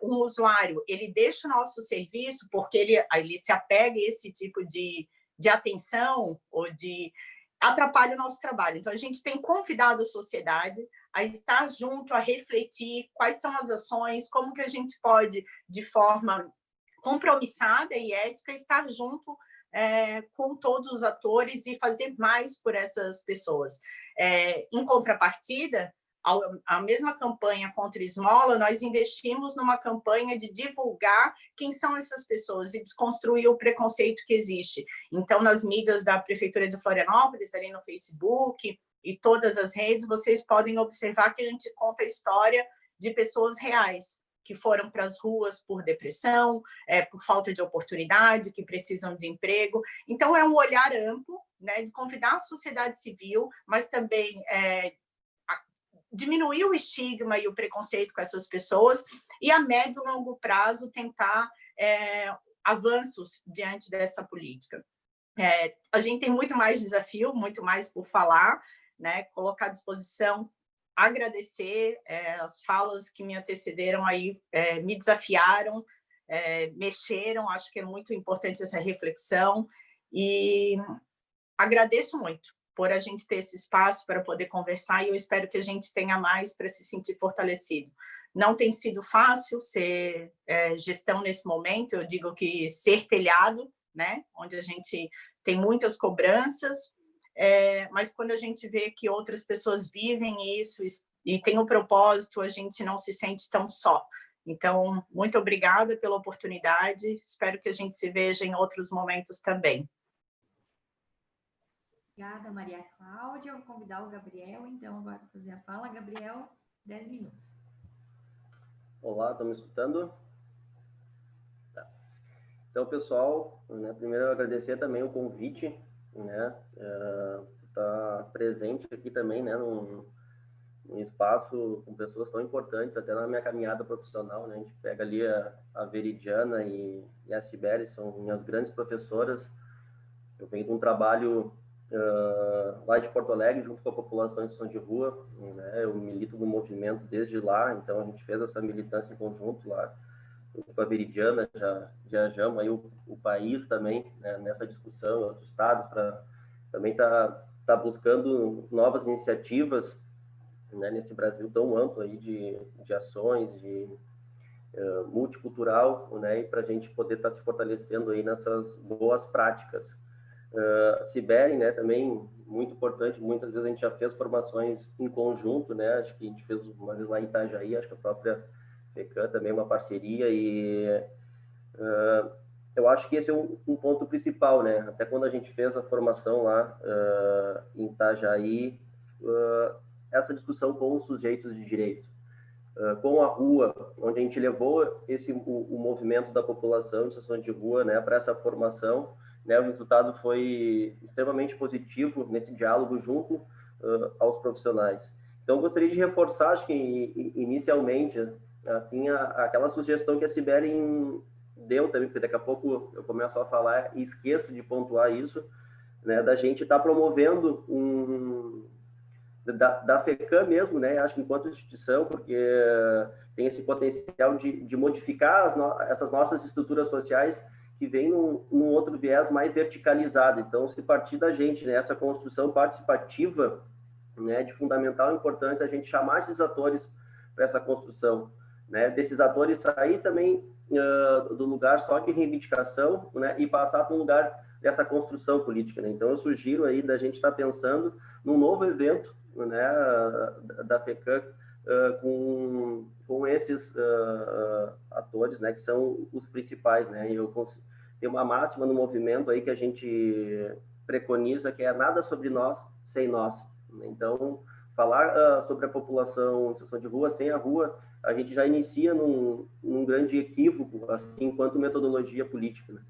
um usuário, ele deixa o nosso serviço porque ele se apega a esse tipo de atenção ou de atrapalha o nosso trabalho. Então, a gente tem convidado a sociedade a estar junto, a refletir quais são as ações, como que a gente pode, de forma compromissada e ética, estar junto com todos os atores e fazer mais por essas pessoas. Em contrapartida, a mesma campanha contra a esmola, nós investimos numa campanha de divulgar quem são essas pessoas e desconstruir o preconceito que existe. Então, nas mídias da Prefeitura de Florianópolis, ali no Facebook e todas as redes, vocês podem observar que a gente conta a história de pessoas reais que foram para as ruas por depressão, por falta de oportunidade, que precisam de emprego. Então, é um olhar amplo, né, de convidar a sociedade civil, mas também diminuir o estigma e o preconceito com essas pessoas e, a médio e longo prazo, tentar avanços diante dessa política. A gente tem muito mais desafio, muito mais por falar, né? Colocar à disposição, agradecer as falas que me antecederam aí, me desafiaram, mexeram, acho que é muito importante essa reflexão e agradeço muito por a gente ter esse espaço para poder conversar e eu espero que a gente tenha mais para se sentir fortalecido. Não tem sido fácil ser gestão nesse momento, eu digo que ser telhado, né? Onde a gente tem muitas cobranças, mas quando a gente vê que outras pessoas vivem isso e tem um propósito, a gente não se sente tão só. Então, muito obrigada pela oportunidade, espero que a gente se veja em outros momentos também. Obrigada, Maria Cláudia. Vou convidar o Gabriel, então, agora para fazer a fala. Gabriel, 10 minutos. Olá, estão me escutando? Tá. Então, pessoal, né, primeiro eu agradecer também o convite, né, estar presente aqui também, né, num espaço com pessoas tão importantes, até na minha caminhada profissional, né, a gente pega ali a Veridiana e a Sibeli, são minhas grandes professoras. Eu venho de um trabalho lá de Porto Alegre, junto com a população em situação de rua, né? Eu milito no movimento desde lá, então a gente fez essa militância em conjunto lá, com a Veridiana, já viajamos aí o país também, né, nessa discussão, outros estados, para também tá buscando novas iniciativas, né, nesse Brasil tão amplo aí de ações, de multicultural, né, e para a gente poder estar se fortalecendo aí nessas boas práticas. Sibeli, né, também muito importante, muitas vezes a gente já fez formações em conjunto, né, acho que a gente fez uma vez lá em Itajaí, acho que a própria FECAM também uma parceria e eu acho que esse é um ponto principal, né, até quando a gente fez a formação lá em Itajaí, essa discussão com os sujeitos de direito, com a rua, onde a gente levou o movimento da população em situação de rua, né, para essa formação, né, o resultado foi extremamente positivo nesse diálogo junto aos profissionais. Então, eu gostaria de reforçar, acho que inicialmente, assim, aquela sugestão que a Sibeli deu também, porque daqui a pouco eu começo a falar e esqueço de pontuar isso, né, da gente estar promovendo da FECAM mesmo, né, acho que enquanto instituição, porque tem esse potencial de modificar essas nossas estruturas sociais que vem num outro viés mais verticalizado. Então, se partir da gente, né, essa construção participativa, né, de fundamental importância a gente chamar esses atores para essa construção, né, desses atores sair também do lugar só de reivindicação, né, e passar para um lugar dessa construção política, né? Então eu sugiro aí da gente estar pensando num novo evento, né, da FECAM, com esses atores, né, que são os principais, né? E eu tenho uma máxima no movimento aí que a gente preconiza, que é nada sobre nós sem nós. Então, falar sobre a população em situação de rua, sem a rua, a gente já inicia num grande equívoco, assim, enquanto metodologia política, né?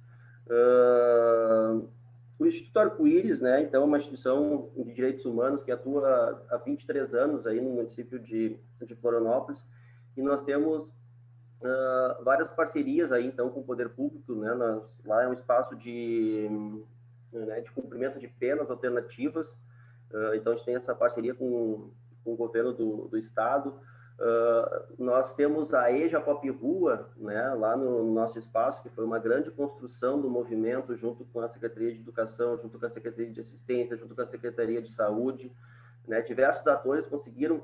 O Instituto Arco-Íris, né, então, é uma instituição de direitos humanos que atua há 23 anos aí no município de Florianópolis, e nós temos várias parcerias aí, então, com o poder público, né, lá é um espaço de cumprimento de penas alternativas, então a gente tem essa parceria com o governo do estado. Nós temos a EJA Pop Rua, né, lá no nosso espaço, que foi uma grande construção do movimento, junto com a Secretaria de Educação, junto com a Secretaria de Assistência, junto com a Secretaria de Saúde, né, diversos atores conseguiram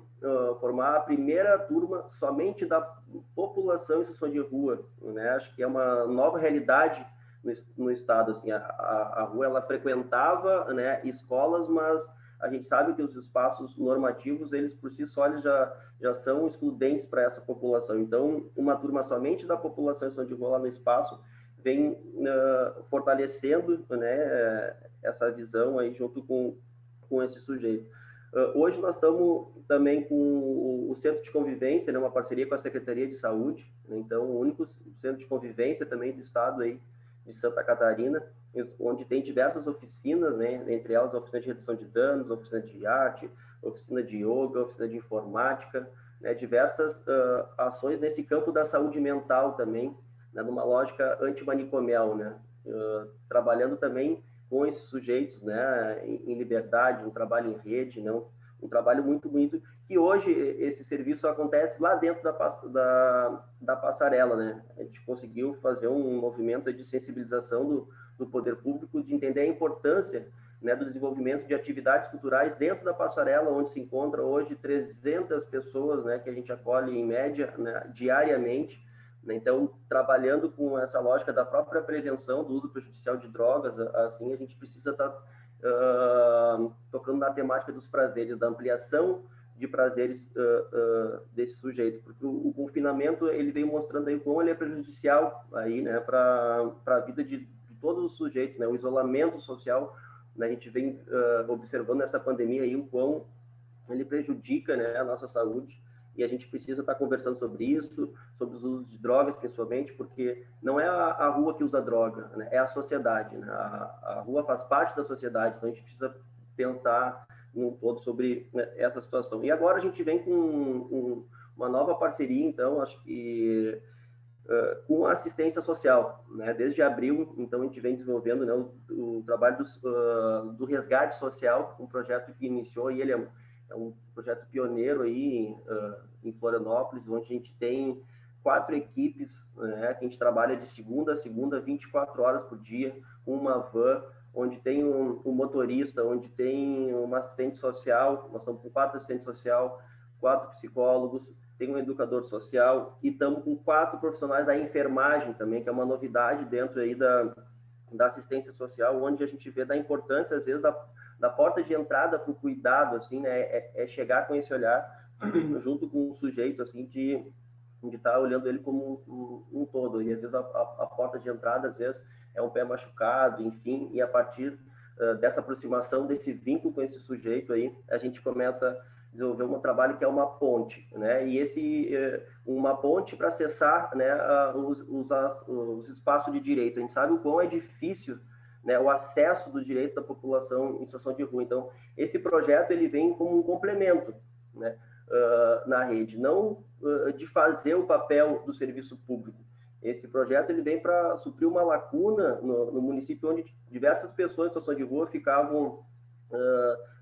formar a primeira turma somente da população em situação de rua, né? Acho que é uma nova realidade no estado, assim, a rua ela frequentava, né, escolas, mas a gente sabe que os espaços normativos, eles por si só, eles já são excludentes para essa população. Então, uma turma somente da população em situação de rua lá no espaço vem fortalecendo, né, essa visão aí junto com esse sujeito. Hoje nós estamos também com o Centro de Convivência, né, uma parceria com a Secretaria de Saúde, né, então o único centro de convivência também do estado aí de Santa Catarina, onde tem diversas oficinas, né, entre elas a oficina de redução de danos, a oficina de arte, a oficina de yoga, a oficina de informática, né, diversas ações nesse campo da saúde mental também, né, numa lógica antimanicomial, né, trabalhando também com esses sujeitos, né, em liberdade, um trabalho em rede, né, um trabalho muito bonito, que hoje esse serviço acontece lá dentro da passarela, né? A gente conseguiu fazer um movimento de sensibilização do poder público, de entender a importância, né, do desenvolvimento de atividades culturais dentro da passarela, onde se encontra hoje 300 pessoas, né, que a gente acolhe em média, né, diariamente. Então, trabalhando com essa lógica da própria prevenção do uso prejudicial de drogas, assim, a gente precisa estar tocando na temática dos prazeres, da ampliação de prazeres desse sujeito, porque o confinamento, ele vem mostrando aí como ele é prejudicial aí, né, para a vida de todos os sujeitos, né, o isolamento social, né, a gente vem observando nessa pandemia aí o quão ele prejudica, né, a nossa saúde, e a gente precisa estar conversando sobre isso, sobre os usos de drogas, principalmente, porque não é a rua que usa droga, né? É a sociedade, né? A rua faz parte da sociedade, então a gente precisa pensar num todo sobre, né, essa situação. E agora a gente vem com uma nova parceria, então, acho que com a assistência social, né? Desde abril, então, a gente vem desenvolvendo, né, o trabalho do resgate social, um projeto que iniciou, e ele é um projeto pioneiro aí em Florianópolis, onde a gente tem 4 equipes, né, que a gente trabalha de segunda a segunda, 24 horas por dia, uma van, onde tem um motorista, onde tem uma assistente social, nós estamos com 4 assistentes sociais, 4 psicólogos, tem um educador social, e estamos com 4 profissionais da enfermagem também, que é uma novidade dentro aí da assistência social, onde a gente vê da importância, às vezes, da porta de entrada para o cuidado, assim, né, é chegar com esse olhar junto com o sujeito, assim, de estar olhando ele como um todo, e às vezes a porta de entrada, às vezes, é um pé machucado, enfim, e a partir dessa aproximação, desse vínculo com esse sujeito aí, a gente começa a desenvolver um trabalho que é uma ponte, né, e uma ponte para acessar, né, os espaços de direito. A gente sabe o quão é difícil, né, o acesso do direito da população em situação de rua. Então, esse projeto ele vem como um complemento, né, na rede, não de fazer o papel do serviço público. Esse projeto ele vem para suprir uma lacuna no município, onde diversas pessoas em situação de rua ficavam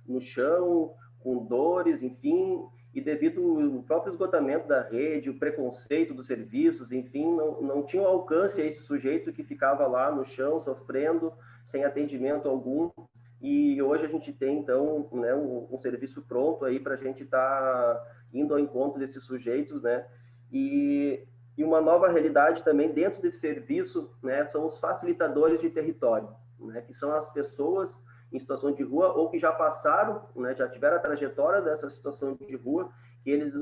no chão, com dores, enfim, e devido ao próprio esgotamento da rede, o preconceito dos serviços, enfim, não tinham alcance a esse sujeito que ficava lá no chão, sofrendo, sem atendimento algum. e hoje a gente tem, então, né, um serviço pronto aí para a gente estar indo ao encontro desses sujeitos, né, e uma nova realidade também dentro desse serviço, né, são os facilitadores de território, né, que são as pessoas em situação de rua ou que já passaram, né, já tiveram a trajetória dessa situação de rua, que eles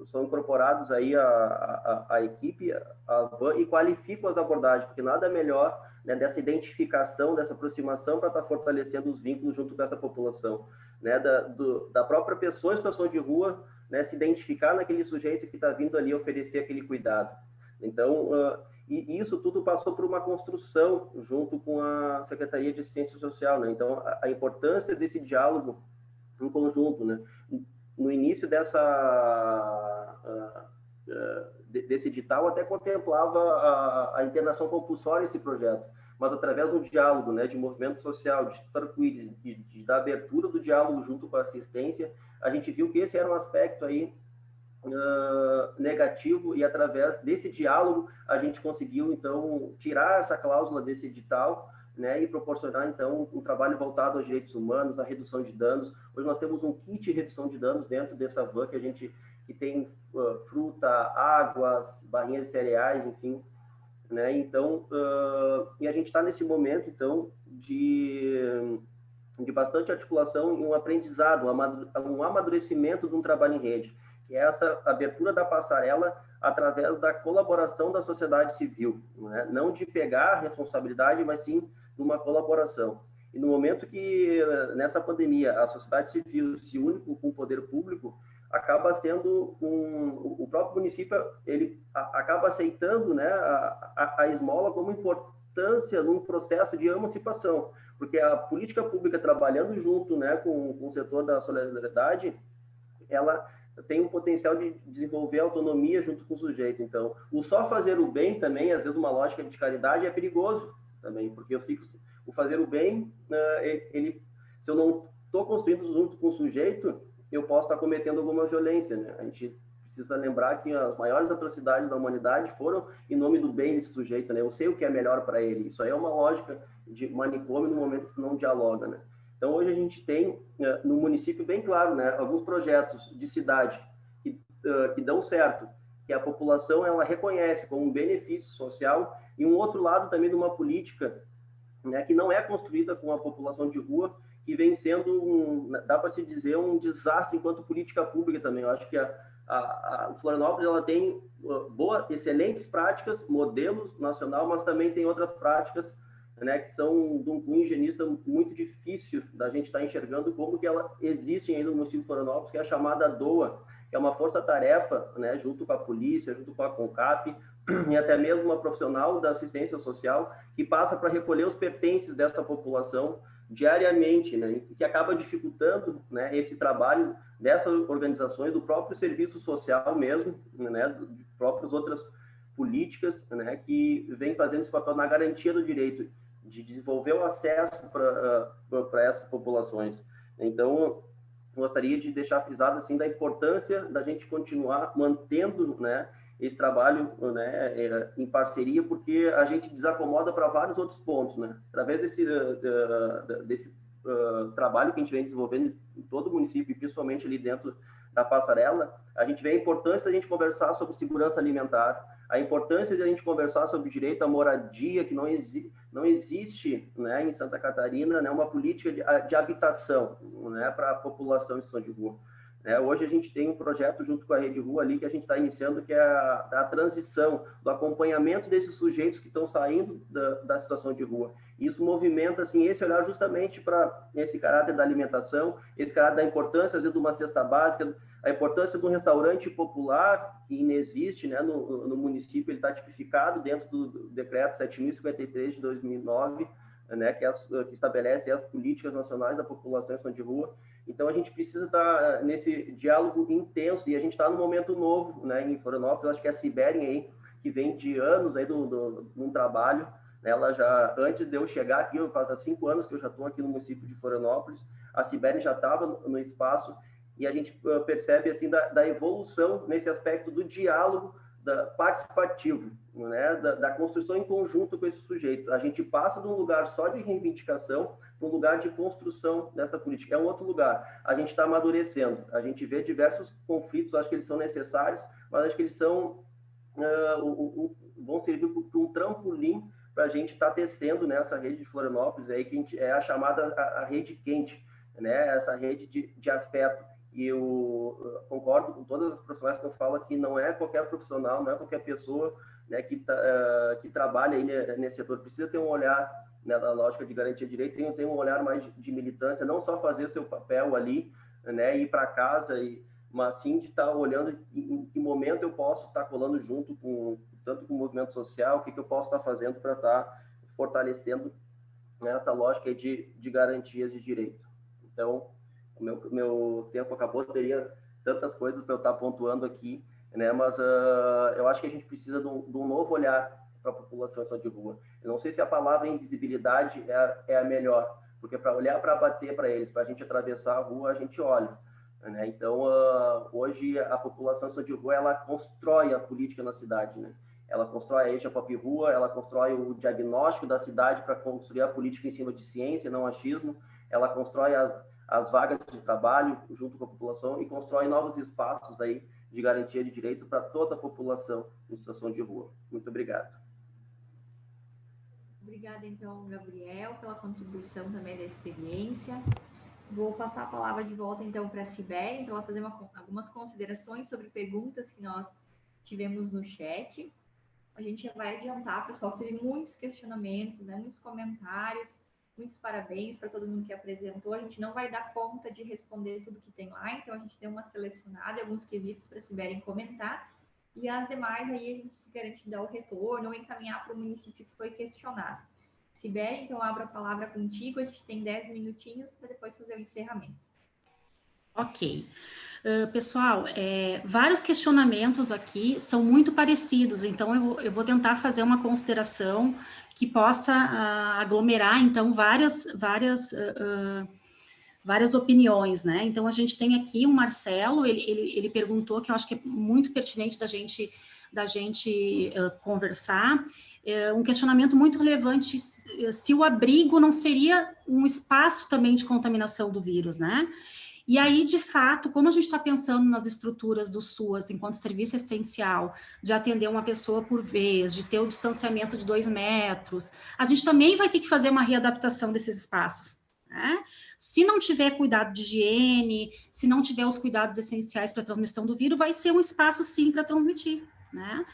são incorporados aí à equipe, à van, e qualificam as abordagens, porque nada melhor, né, dessa identificação, dessa aproximação para estar fortalecendo os vínculos junto com essa população, né, da própria pessoa em situação de rua, né, se identificar naquele sujeito que está vindo ali oferecer aquele cuidado. Então, e isso tudo passou por uma construção junto com a Secretaria de Assistência Social, né? Então, a importância desse diálogo em conjunto, né? No início desse edital, até contemplava a internação compulsória desse projeto, mas através do diálogo, né, de movimento social, de arco-íris, da abertura do diálogo junto com a assistência, a gente viu que esse era um aspecto aí negativo, e através desse diálogo a gente conseguiu, então, tirar essa cláusula desse edital, né, e proporcionar, então, um trabalho voltado aos direitos humanos, à redução de danos. Hoje nós temos um kit de redução de danos dentro dessa van, que tem fruta, águas, barrinhas de cereais, enfim, né, então, e a gente está nesse momento, então, de bastante articulação e um aprendizado, um amadurecimento de um trabalho em rede, que é essa abertura da passarela através da colaboração da sociedade civil, né? Não de pegar a responsabilidade, mas sim de uma colaboração. E no momento que, nessa pandemia, a sociedade civil se une com o poder público, acaba sendo o próprio município, ele acaba aceitando, né, a esmola como importância num processo de emancipação, porque a política pública trabalhando junto, né, com o setor da solidariedade, ela tem um potencial de desenvolver autonomia junto com o sujeito. Então, o só fazer o bem também, às vezes uma lógica de caridade, é perigoso também, porque o fazer o bem, se eu não estou construindo junto com o sujeito, eu posso estar cometendo alguma violência, né? A gente precisa lembrar que as maiores atrocidades da humanidade foram em nome do bem desse sujeito, né? Eu sei o que é melhor para ele. Isso aí é uma lógica de manicômio no momento que não dialoga, né? Então, hoje a gente tem, no município, bem claro, né, alguns projetos de cidade que dão certo, que a população ela reconhece como um benefício social, e um outro lado também de uma política, né, que não é construída com a população de rua, que vem sendo, dá para se dizer, um desastre enquanto política pública também. Eu acho que a Florianópolis ela tem excelentes práticas, modelos nacional, mas também tem outras práticas, né, que são de um cunho higienista muito difícil da gente estar enxergando como que ela existe ainda no município de Florianópolis, que é a chamada DOA, que é uma força-tarefa, né, junto com a polícia, junto com a CONCAP, e até mesmo uma profissional da assistência social, que passa para recolher os pertences dessa população diariamente, né, que acaba dificultando, né, esse trabalho dessas organizações, do próprio serviço social mesmo, né, de próprias outras políticas, né, que vem fazendo esse papel na garantia do direito de desenvolver o acesso para essas populações. Então, gostaria de deixar frisado assim da importância da gente continuar mantendo, né, esse trabalho, né, em parceria, porque a gente desacomoda para vários outros pontos, né? Através desse trabalho que a gente vem desenvolvendo em todo o município, e principalmente ali dentro da passarela, a gente vê a importância da gente conversar sobre segurança alimentar, a importância de a gente conversar sobre o direito à moradia, que não existe, né, em Santa Catarina, né, uma política de habitação, né, para a população em situação de rua. Hoje a gente tem um projeto junto com a Rede Rua ali que a gente está iniciando, que é a transição, do acompanhamento desses sujeitos que estão saindo da situação de rua. Isso movimenta assim, esse olhar justamente para esse caráter da alimentação, esse caráter da importância, às vezes, de uma cesta básica, a importância de um restaurante popular que inexiste, né, no município. Ele está tipificado dentro do decreto 7.053 de 2009, né, que estabelece as políticas nacionais da população em situação de rua. Então, a gente precisa estar nesse diálogo intenso, e a gente está num momento novo, né, em Florianópolis. Acho que a Sibéria aí, que vem de anos aí de um trabalho, né, ela já, antes de eu chegar aqui, faz 5 anos que eu já estou aqui no município de Florianópolis, a Sibéria já estava no espaço, e a gente percebe, assim, da evolução nesse aspecto do diálogo participativo, né, da construção em conjunto com esse sujeito. A gente passa de um lugar só de reivindicação para um lugar de construção dessa política. É um outro lugar. A gente está amadurecendo. A gente vê diversos conflitos, acho que eles são necessários, mas acho que eles são vão servir para um trampolim para a gente estar tecendo nessa rede de Florianópolis, aí, que é a chamada a rede quente, né, essa rede de afeto. E eu concordo com todas as profissionais que eu falo aqui, não é qualquer profissional, não é qualquer pessoa, né, que trabalha aí nesse setor, precisa ter um olhar, né, da lógica de garantia de direito, tem um olhar mais de militância, não só fazer o seu papel ali, né, ir para casa, mas sim de estar olhando em que momento eu posso estar colando junto tanto com o movimento social, o que eu posso estar fazendo para estar fortalecendo, né, essa lógica de garantias de direito. Então, o meu tempo acabou, teria tantas coisas para eu estar pontuando aqui, né? Mas eu acho que a gente precisa de um novo olhar para a população de rua. Eu não sei se a palavra invisibilidade é a melhor, porque para olhar, para bater para eles, para a gente atravessar a rua, a gente olha, né? Então, hoje, a população de rua, ela constrói a política na cidade, né? Ela constrói a Eixa Pop Rua, ela constrói o diagnóstico da cidade para construir a política em cima de ciência, não achismo, ela constrói as vagas de trabalho junto com a população e constrói novos espaços aí de garantia de direito para toda a população em situação de rua. Muito obrigado. Obrigada, então, Gabriel, pela contribuição também da experiência. Vou passar a palavra de volta, então, para a Sibeli, para ela fazer algumas considerações sobre perguntas que nós tivemos no chat. A gente já vai adiantar, pessoal, que teve muitos questionamentos, né, muitos comentários. Muitos parabéns para todo mundo que apresentou. A gente não vai dar conta de responder tudo que tem lá, então a gente deu uma selecionada, alguns quesitos para a Sibeli comentar, e as demais aí a gente se garante de dar o retorno ou encaminhar para o município que foi questionado. Sibeli, então abro a palavra contigo, a gente tem 10 minutinhos para depois fazer o encerramento. Ok. Pessoal, vários questionamentos aqui são muito parecidos, então eu vou tentar fazer uma consideração que possa aglomerar, então, várias opiniões, né? Então, a gente tem aqui o Marcelo, ele perguntou, que eu acho que é muito pertinente da gente conversar, um questionamento muito relevante, se o abrigo não seria um espaço também de contaminação do vírus, né? E aí, de fato, como a gente está pensando nas estruturas do SUAS enquanto serviço essencial, de atender uma pessoa por vez, de ter o distanciamento de 2 metros, a gente também vai ter que fazer uma readaptação desses espaços, né? Se não tiver cuidado de higiene, se não tiver os cuidados essenciais para a transmissão do vírus, vai ser um espaço, sim, para transmitir, né?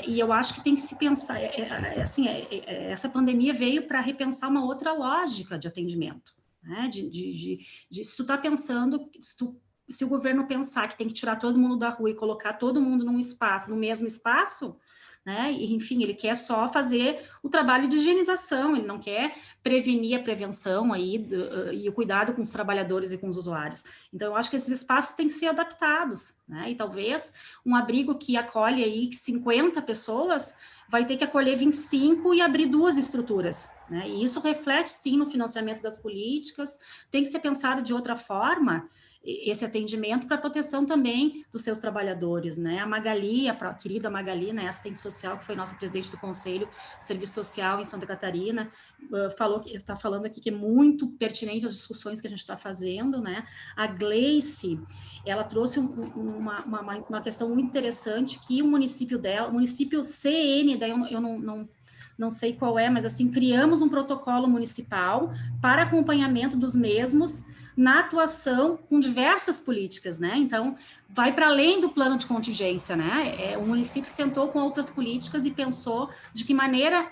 E eu acho que tem que se pensar, essa pandemia veio para repensar uma outra lógica de atendimento, né? Se tu está pensando, se o governo pensar que tem que tirar todo mundo da rua e colocar todo mundo no mesmo espaço, né? E, enfim, ele quer só fazer o trabalho de higienização, ele não quer prevenir a prevenção aí e o cuidado com os trabalhadores e com os usuários. Então, eu acho que esses espaços têm que ser adaptados, né? E talvez um abrigo que acolhe aí 50 pessoas vai ter que acolher 25 e abrir 2 estruturas, né? E isso reflete, sim, no financiamento das políticas, tem que ser pensado de outra forma, esse atendimento para proteção também dos seus trabalhadores, né? A Magali, a querida Magali, né, assistente social, que foi nossa presidente do Conselho de Serviço Social em Santa Catarina, está falando aqui que é muito pertinente as discussões que a gente está fazendo, né? A Gleice, ela trouxe uma questão muito interessante, que o município dela, o município CN, daí eu não sei qual é, mas assim, criamos um protocolo municipal para acompanhamento dos mesmos na atuação com diversas políticas, né? Então, vai para além do plano de contingência, né? O município sentou com outras políticas e pensou de que maneira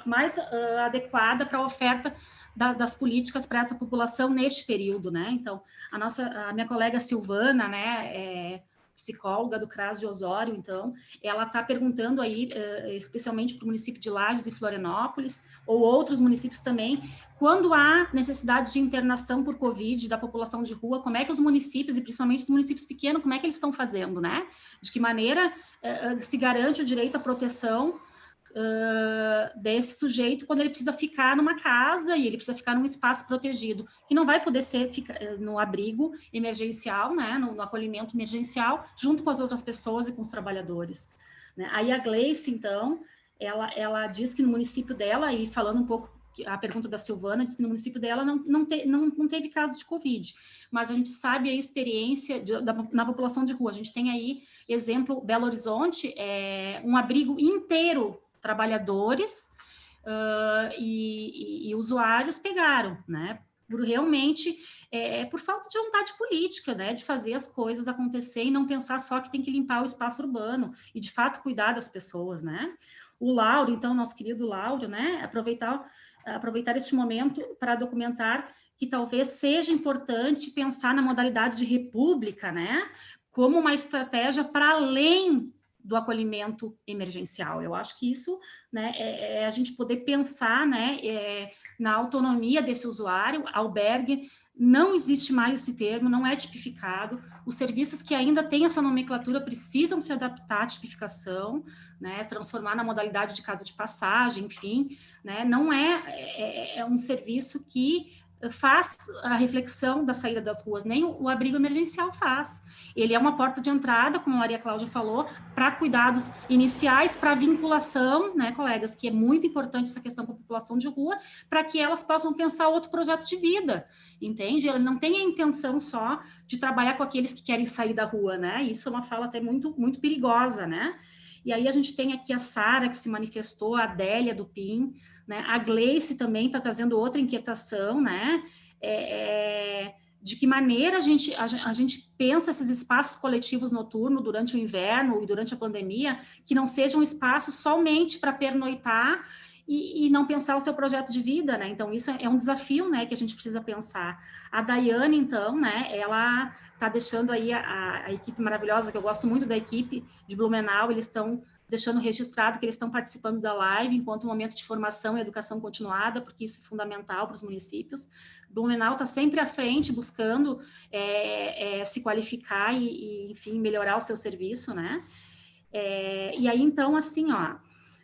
mais adequada para a oferta das políticas para essa população neste período, né? Então, a minha colega Silvana, né, psicóloga do CRAS de Osório, então, ela está perguntando aí, especialmente para o município de Lages e Florianópolis, ou outros municípios também, quando há necessidade de internação por Covid da população de rua, como é que os municípios, e principalmente os municípios pequenos, como é que eles estão fazendo, né? De que maneira se garante o direito à proteção desse sujeito quando ele precisa ficar numa casa e ele precisa ficar num espaço protegido, que não vai poder ser no abrigo emergencial, né, no acolhimento emergencial, junto com as outras pessoas e com os trabalhadores. Né? Aí a Gleice, então, ela diz que no município dela, e falando um pouco a pergunta da Silvana, diz que no município dela não teve caso de Covid, mas a gente sabe a experiência na população de rua. A gente tem aí, exemplo, Belo Horizonte, um abrigo inteiro, trabalhadores e usuários pegaram, né? Realmente, por falta de vontade política, né? De fazer as coisas acontecer e não pensar só que tem que limpar o espaço urbano e, de fato, cuidar das pessoas, né? O Lauro, então, nosso querido Lauro, né? Aproveitar este momento para documentar que talvez seja importante pensar na modalidade de república, né, como uma estratégia para além do acolhimento emergencial. Eu acho que isso, né, a gente poder pensar, né, na autonomia desse usuário. Albergue, não existe mais esse termo, não é tipificado. Os serviços que ainda têm essa nomenclatura precisam se adaptar à tipificação, né, transformar na modalidade de casa de passagem, enfim, né, não é um serviço que faz a reflexão da saída das ruas, nem o abrigo emergencial faz. Ele é uma porta de entrada, como a Maria Cláudia falou, para cuidados iniciais, para vinculação, né, colegas, que é muito importante essa questão com a população de rua, para que elas possam pensar outro projeto de vida, entende? Ele não tem a intenção só de trabalhar com aqueles que querem sair da rua, né? Isso é uma fala até muito, muito perigosa, né? E aí a gente tem aqui a Sara, que se manifestou, a Adélia do PIN, né? A Gleice também está trazendo outra inquietação, né? De que maneira a gente pensa esses espaços coletivos noturnos durante o inverno e durante a pandemia, que não sejam espaços somente para pernoitar e não pensar o seu projeto de vida, né? Então, isso é um desafio, né, que a gente precisa pensar. A Daiane, então, né, ela está deixando aí a equipe maravilhosa, que eu gosto muito da equipe de Blumenau, eles estão deixando registrado que eles estão participando da live enquanto momento de formação e educação continuada, porque isso é fundamental para os municípios. Blumenau está sempre à frente, buscando se qualificar e, enfim, melhorar o seu serviço, né? E aí, então, assim, ó,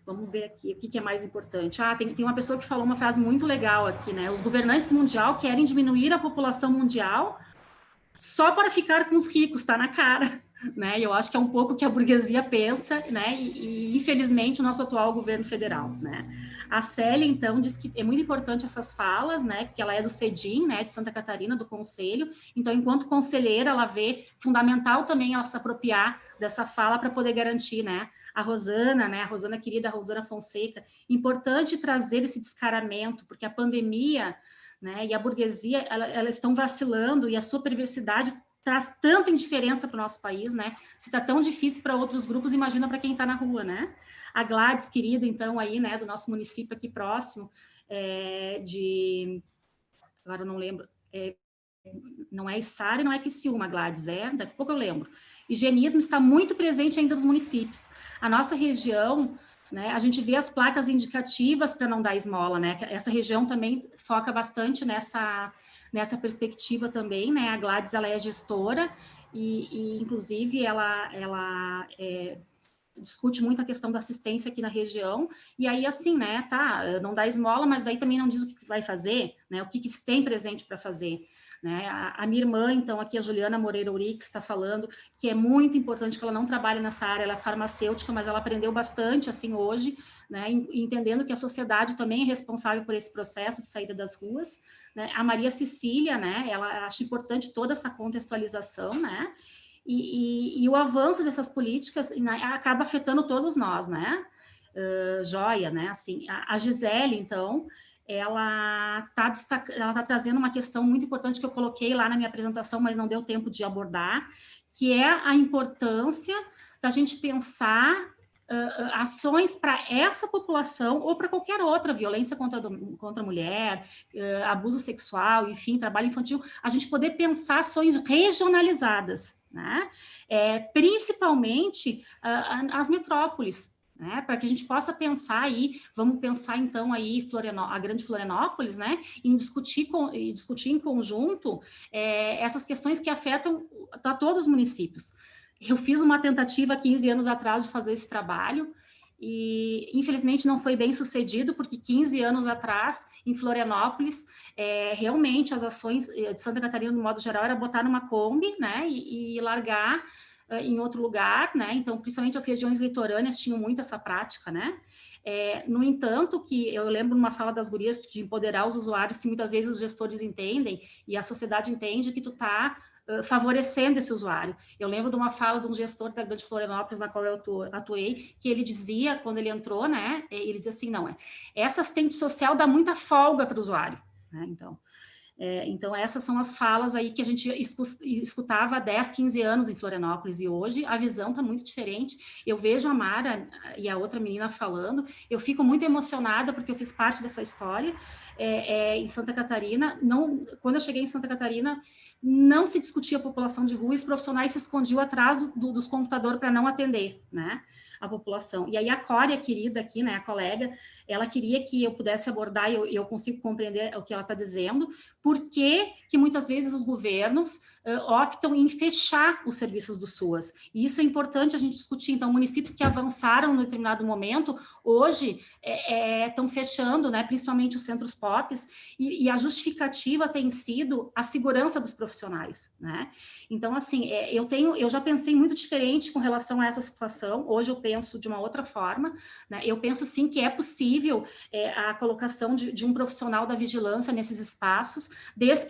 vamos ver aqui o que é mais importante. Tem uma pessoa que falou uma frase muito legal aqui, né? Os governantes mundial querem diminuir a população mundial só para ficar com os ricos, tá na cara, né? E eu acho que é um pouco que a burguesia pensa, né? E infelizmente, o nosso atual governo federal, né? A Célia, então, diz que é muito importante essas falas, né? Porque ela é do CEDIM, né? De Santa Catarina, do Conselho. Então, enquanto conselheira, ela vê fundamental também ela se apropriar dessa fala para poder garantir, né? A Rosana, né? A Rosana querida, a Rosana Fonseca. Importante trazer esse descaramento, porque a pandemia, né, e a burguesia, elas estão vacilando, e a sua perversidade traz tanta indiferença para o nosso país, né? Se está tão difícil para outros grupos, imagina para quem está na rua, né? A Gladys, querida, então, aí, né, do nosso município aqui próximo, agora eu não lembro, não é Içara e não é Criciúma, Gladys, daqui a pouco eu lembro. Higienismo está muito presente ainda nos municípios. A nossa região, né, a gente vê as placas indicativas para não dar esmola, né? Essa região também foca bastante nessa perspectiva também, né? A Gladys, ela é gestora e inclusive, ela discute muito a questão da assistência aqui na região, e aí, assim, né, não dá esmola, mas daí também não diz o que vai fazer, né, o que se tem presente para fazer, né. A minha irmã, então, aqui a Juliana Moreira Urix está falando que é muito importante que ela não trabalhe nessa área, ela é farmacêutica, mas ela aprendeu bastante, assim, hoje, né, entendendo que a sociedade também é responsável por esse processo de saída das ruas, né. A Maria Cecília, né, ela acha importante toda essa contextualização, né, e o avanço dessas políticas, né, acaba afetando todos nós, né? Joia, né? Assim, a Gisele, então, ela tá trazendo uma questão muito importante que eu coloquei lá na minha apresentação, mas não deu tempo de abordar, que é a importância da gente pensar ações para essa população ou para qualquer outra, violência contra a mulher, abuso sexual, enfim, trabalho infantil, a gente poder pensar ações regionalizadas, né? Principalmente as metrópoles, né? Para que a gente possa pensar aí, vamos pensar então aí a grande Florianópolis, né? Em discutir em conjunto essas questões que afetam a todos os municípios. Eu fiz uma tentativa 15 anos atrás de fazer esse trabalho e infelizmente não foi bem sucedido, porque 15 anos atrás, em Florianópolis, realmente as ações de Santa Catarina, no modo geral, era botar numa Kombi, né, e largar em outro lugar, né, então, principalmente as regiões litorâneas tinham muito essa prática, né. No entanto, que eu lembro numa fala das gurias de empoderar os usuários, que muitas vezes os gestores entendem, e a sociedade entende que tu tá favorecendo esse usuário. Eu lembro de uma fala de um gestor da Grande Florianópolis, na qual eu atuei, que ele dizia, quando ele entrou, né, ele dizia assim, não, essa assistente social dá muita folga para o usuário, né, então essas são as falas aí que a gente escutava há 10, 15 anos em Florianópolis, e hoje a visão está muito diferente. Eu vejo a Mara e a outra menina falando, eu fico muito emocionada porque eu fiz parte dessa história em Santa Catarina. Quando eu cheguei em Santa Catarina, não se discutia a população de rua, e os profissionais se escondiam atrás dos computadores para não atender, né, a população. E aí a Cória, querida aqui, né, a colega, ela queria que eu pudesse abordar, e eu consigo compreender o que ela está dizendo, por que muitas vezes os governos optam em fechar os serviços do SUAS. E isso é importante a gente discutir. Então, municípios que avançaram em determinado momento, hoje estão fechando, né, principalmente os centros POPs, e a justificativa tem sido a segurança dos profissionais, né? Então, assim, eu já pensei muito diferente com relação a essa situação. Hoje eu penso de uma outra forma, né? Eu penso sim que é possível a colocação de um profissional da vigilância nesses espaços, desde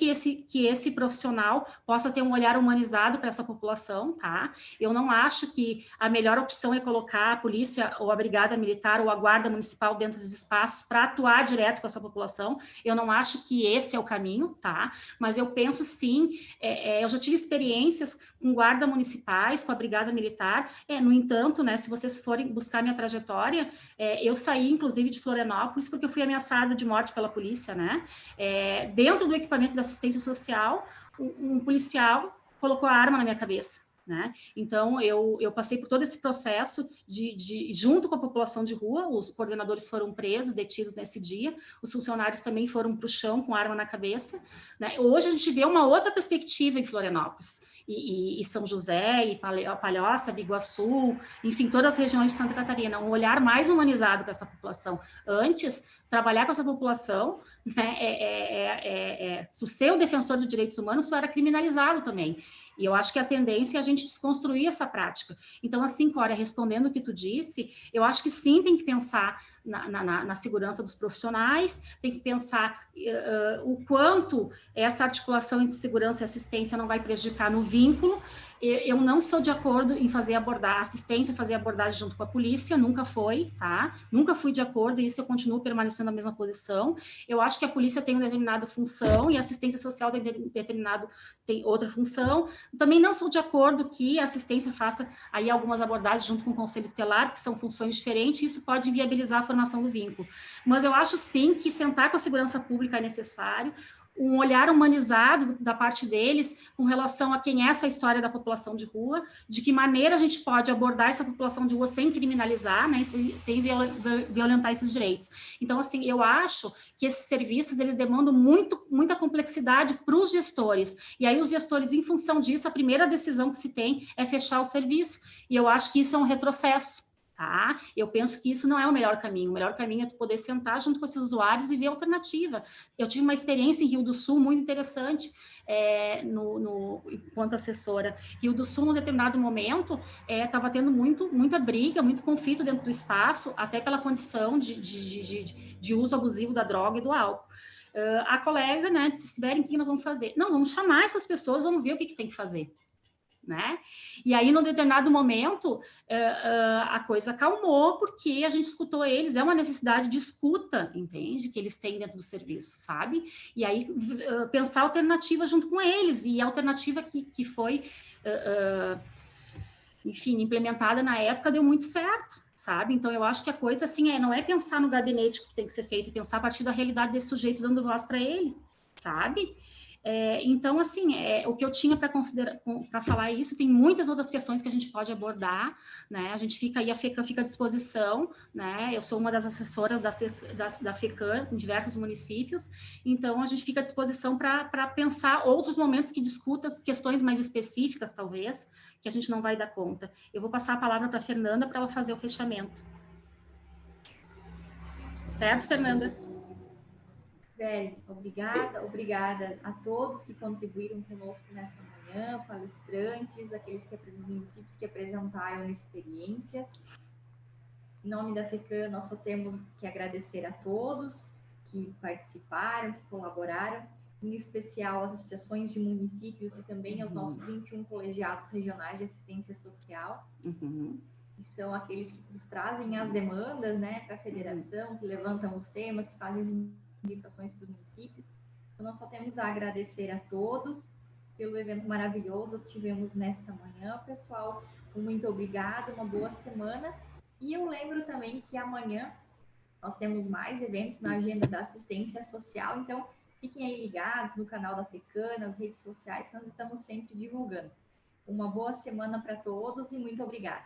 que esse profissional possa ter um olhar humanizado para essa população, tá? Eu não acho que a melhor opção é colocar a polícia ou a brigada militar ou a guarda municipal dentro desses espaços para atuar direto com essa população. Eu não acho que esse é o caminho, tá? Mas eu penso sim, eu já tive experiências com guarda municipais, com a brigada militar. No entanto, né, se vocês forem buscar minha trajetória, eu saí inclusive de Florianópolis porque eu fui ameaçada de morte pela polícia, né? Dentro do equipamento da assistência social, um policial colocou a arma na minha cabeça, né? Então, eu passei por todo esse processo junto com a população de rua. Os coordenadores foram presos, detidos nesse dia, os funcionários também foram para o chão com arma na cabeça, né? Hoje a gente vê uma outra perspectiva em Florianópolis, e São José, e Palhoça, Biguaçu, enfim, todas as regiões de Santa Catarina, um olhar mais humanizado para essa população. Antes, trabalhar com essa população, né, se o seu defensor de direitos humanos, tu era criminalizado também. E eu acho que a tendência é a gente desconstruir essa prática. Então, assim, Cória, respondendo o que tu disse, eu acho que sim, tem que pensar na segurança dos profissionais, tem que pensar o quanto essa articulação entre segurança e assistência não vai prejudicar no vínculo. Eu não sou de acordo em fazer assistência, fazer abordagem junto com a polícia, nunca foi, tá? Nunca fui de acordo, e isso eu continuo permanecendo na mesma posição. Eu acho que a polícia tem uma determinada função e a assistência social tem outra função. Também não sou de acordo que a assistência faça aí algumas abordagens junto com o conselho tutelar, que são funções diferentes, e isso pode inviabilizar a formação do vínculo. Mas eu acho sim que sentar com a segurança pública é necessário, um olhar humanizado da parte deles com relação a quem é essa história da população de rua, de que maneira a gente pode abordar essa população de rua sem criminalizar, né, sem violentar esses direitos. Então, assim, eu acho que esses serviços, eles demandam muita complexidade para os gestores, e aí os gestores, em função disso, a primeira decisão que se tem é fechar o serviço, e eu acho que isso é um retrocesso. Tá? Eu penso que isso não é o melhor caminho. O melhor caminho é tu poder sentar junto com esses usuários e ver a alternativa. Eu tive uma experiência em Rio do Sul muito interessante enquanto assessora. Rio do Sul, num determinado momento, estava tendo muita briga, muito conflito dentro do espaço, até pela condição de uso abusivo da droga e do álcool. A colega, né, disse, Sibeli, o que nós vamos fazer? Não, vamos chamar essas pessoas, vamos ver o que tem que fazer. Né? E aí, num determinado momento, a coisa acalmou, porque a gente escutou eles, é uma necessidade de escuta, entende? Que eles têm dentro do serviço, sabe? E aí, pensar alternativa junto com eles, e a alternativa que foi, enfim, implementada na época deu muito certo, sabe? Então, eu acho que a coisa, assim, não é pensar no gabinete que tem que ser feito, é pensar a partir da realidade desse sujeito, dando voz para ele, sabe? Então, assim, o que eu tinha para falar isso, tem muitas outras questões que a gente pode abordar, né? A gente fica aí, a FECAM fica à disposição, né? Eu sou uma das assessoras da FECAM em diversos municípios, então a gente fica à disposição para pensar outros momentos que discutam questões mais específicas, talvez, que a gente não vai dar conta. Eu vou passar a palavra para a Fernanda para ela fazer o fechamento. Certo, Fernanda? Velho, obrigada a todos que contribuíram conosco nessa manhã, palestrantes, aqueles municípios que apresentaram experiências. Em nome da FECAM, nós só temos que agradecer a todos que participaram, que colaboraram, em especial às associações de municípios e também aos nossos 21 colegiados regionais de assistência social, que são aqueles que nos trazem as demandas, né, para a federação, que levantam os temas, que fazem as indicações para os municípios. Então, nós só temos a agradecer a todos pelo evento maravilhoso que tivemos nesta manhã, pessoal. Muito obrigada, uma boa semana. E eu lembro também que amanhã nós temos mais eventos na agenda da assistência social, então fiquem aí ligados no canal da FECAM, nas redes sociais, que nós estamos sempre divulgando. Uma boa semana para todos e muito obrigada.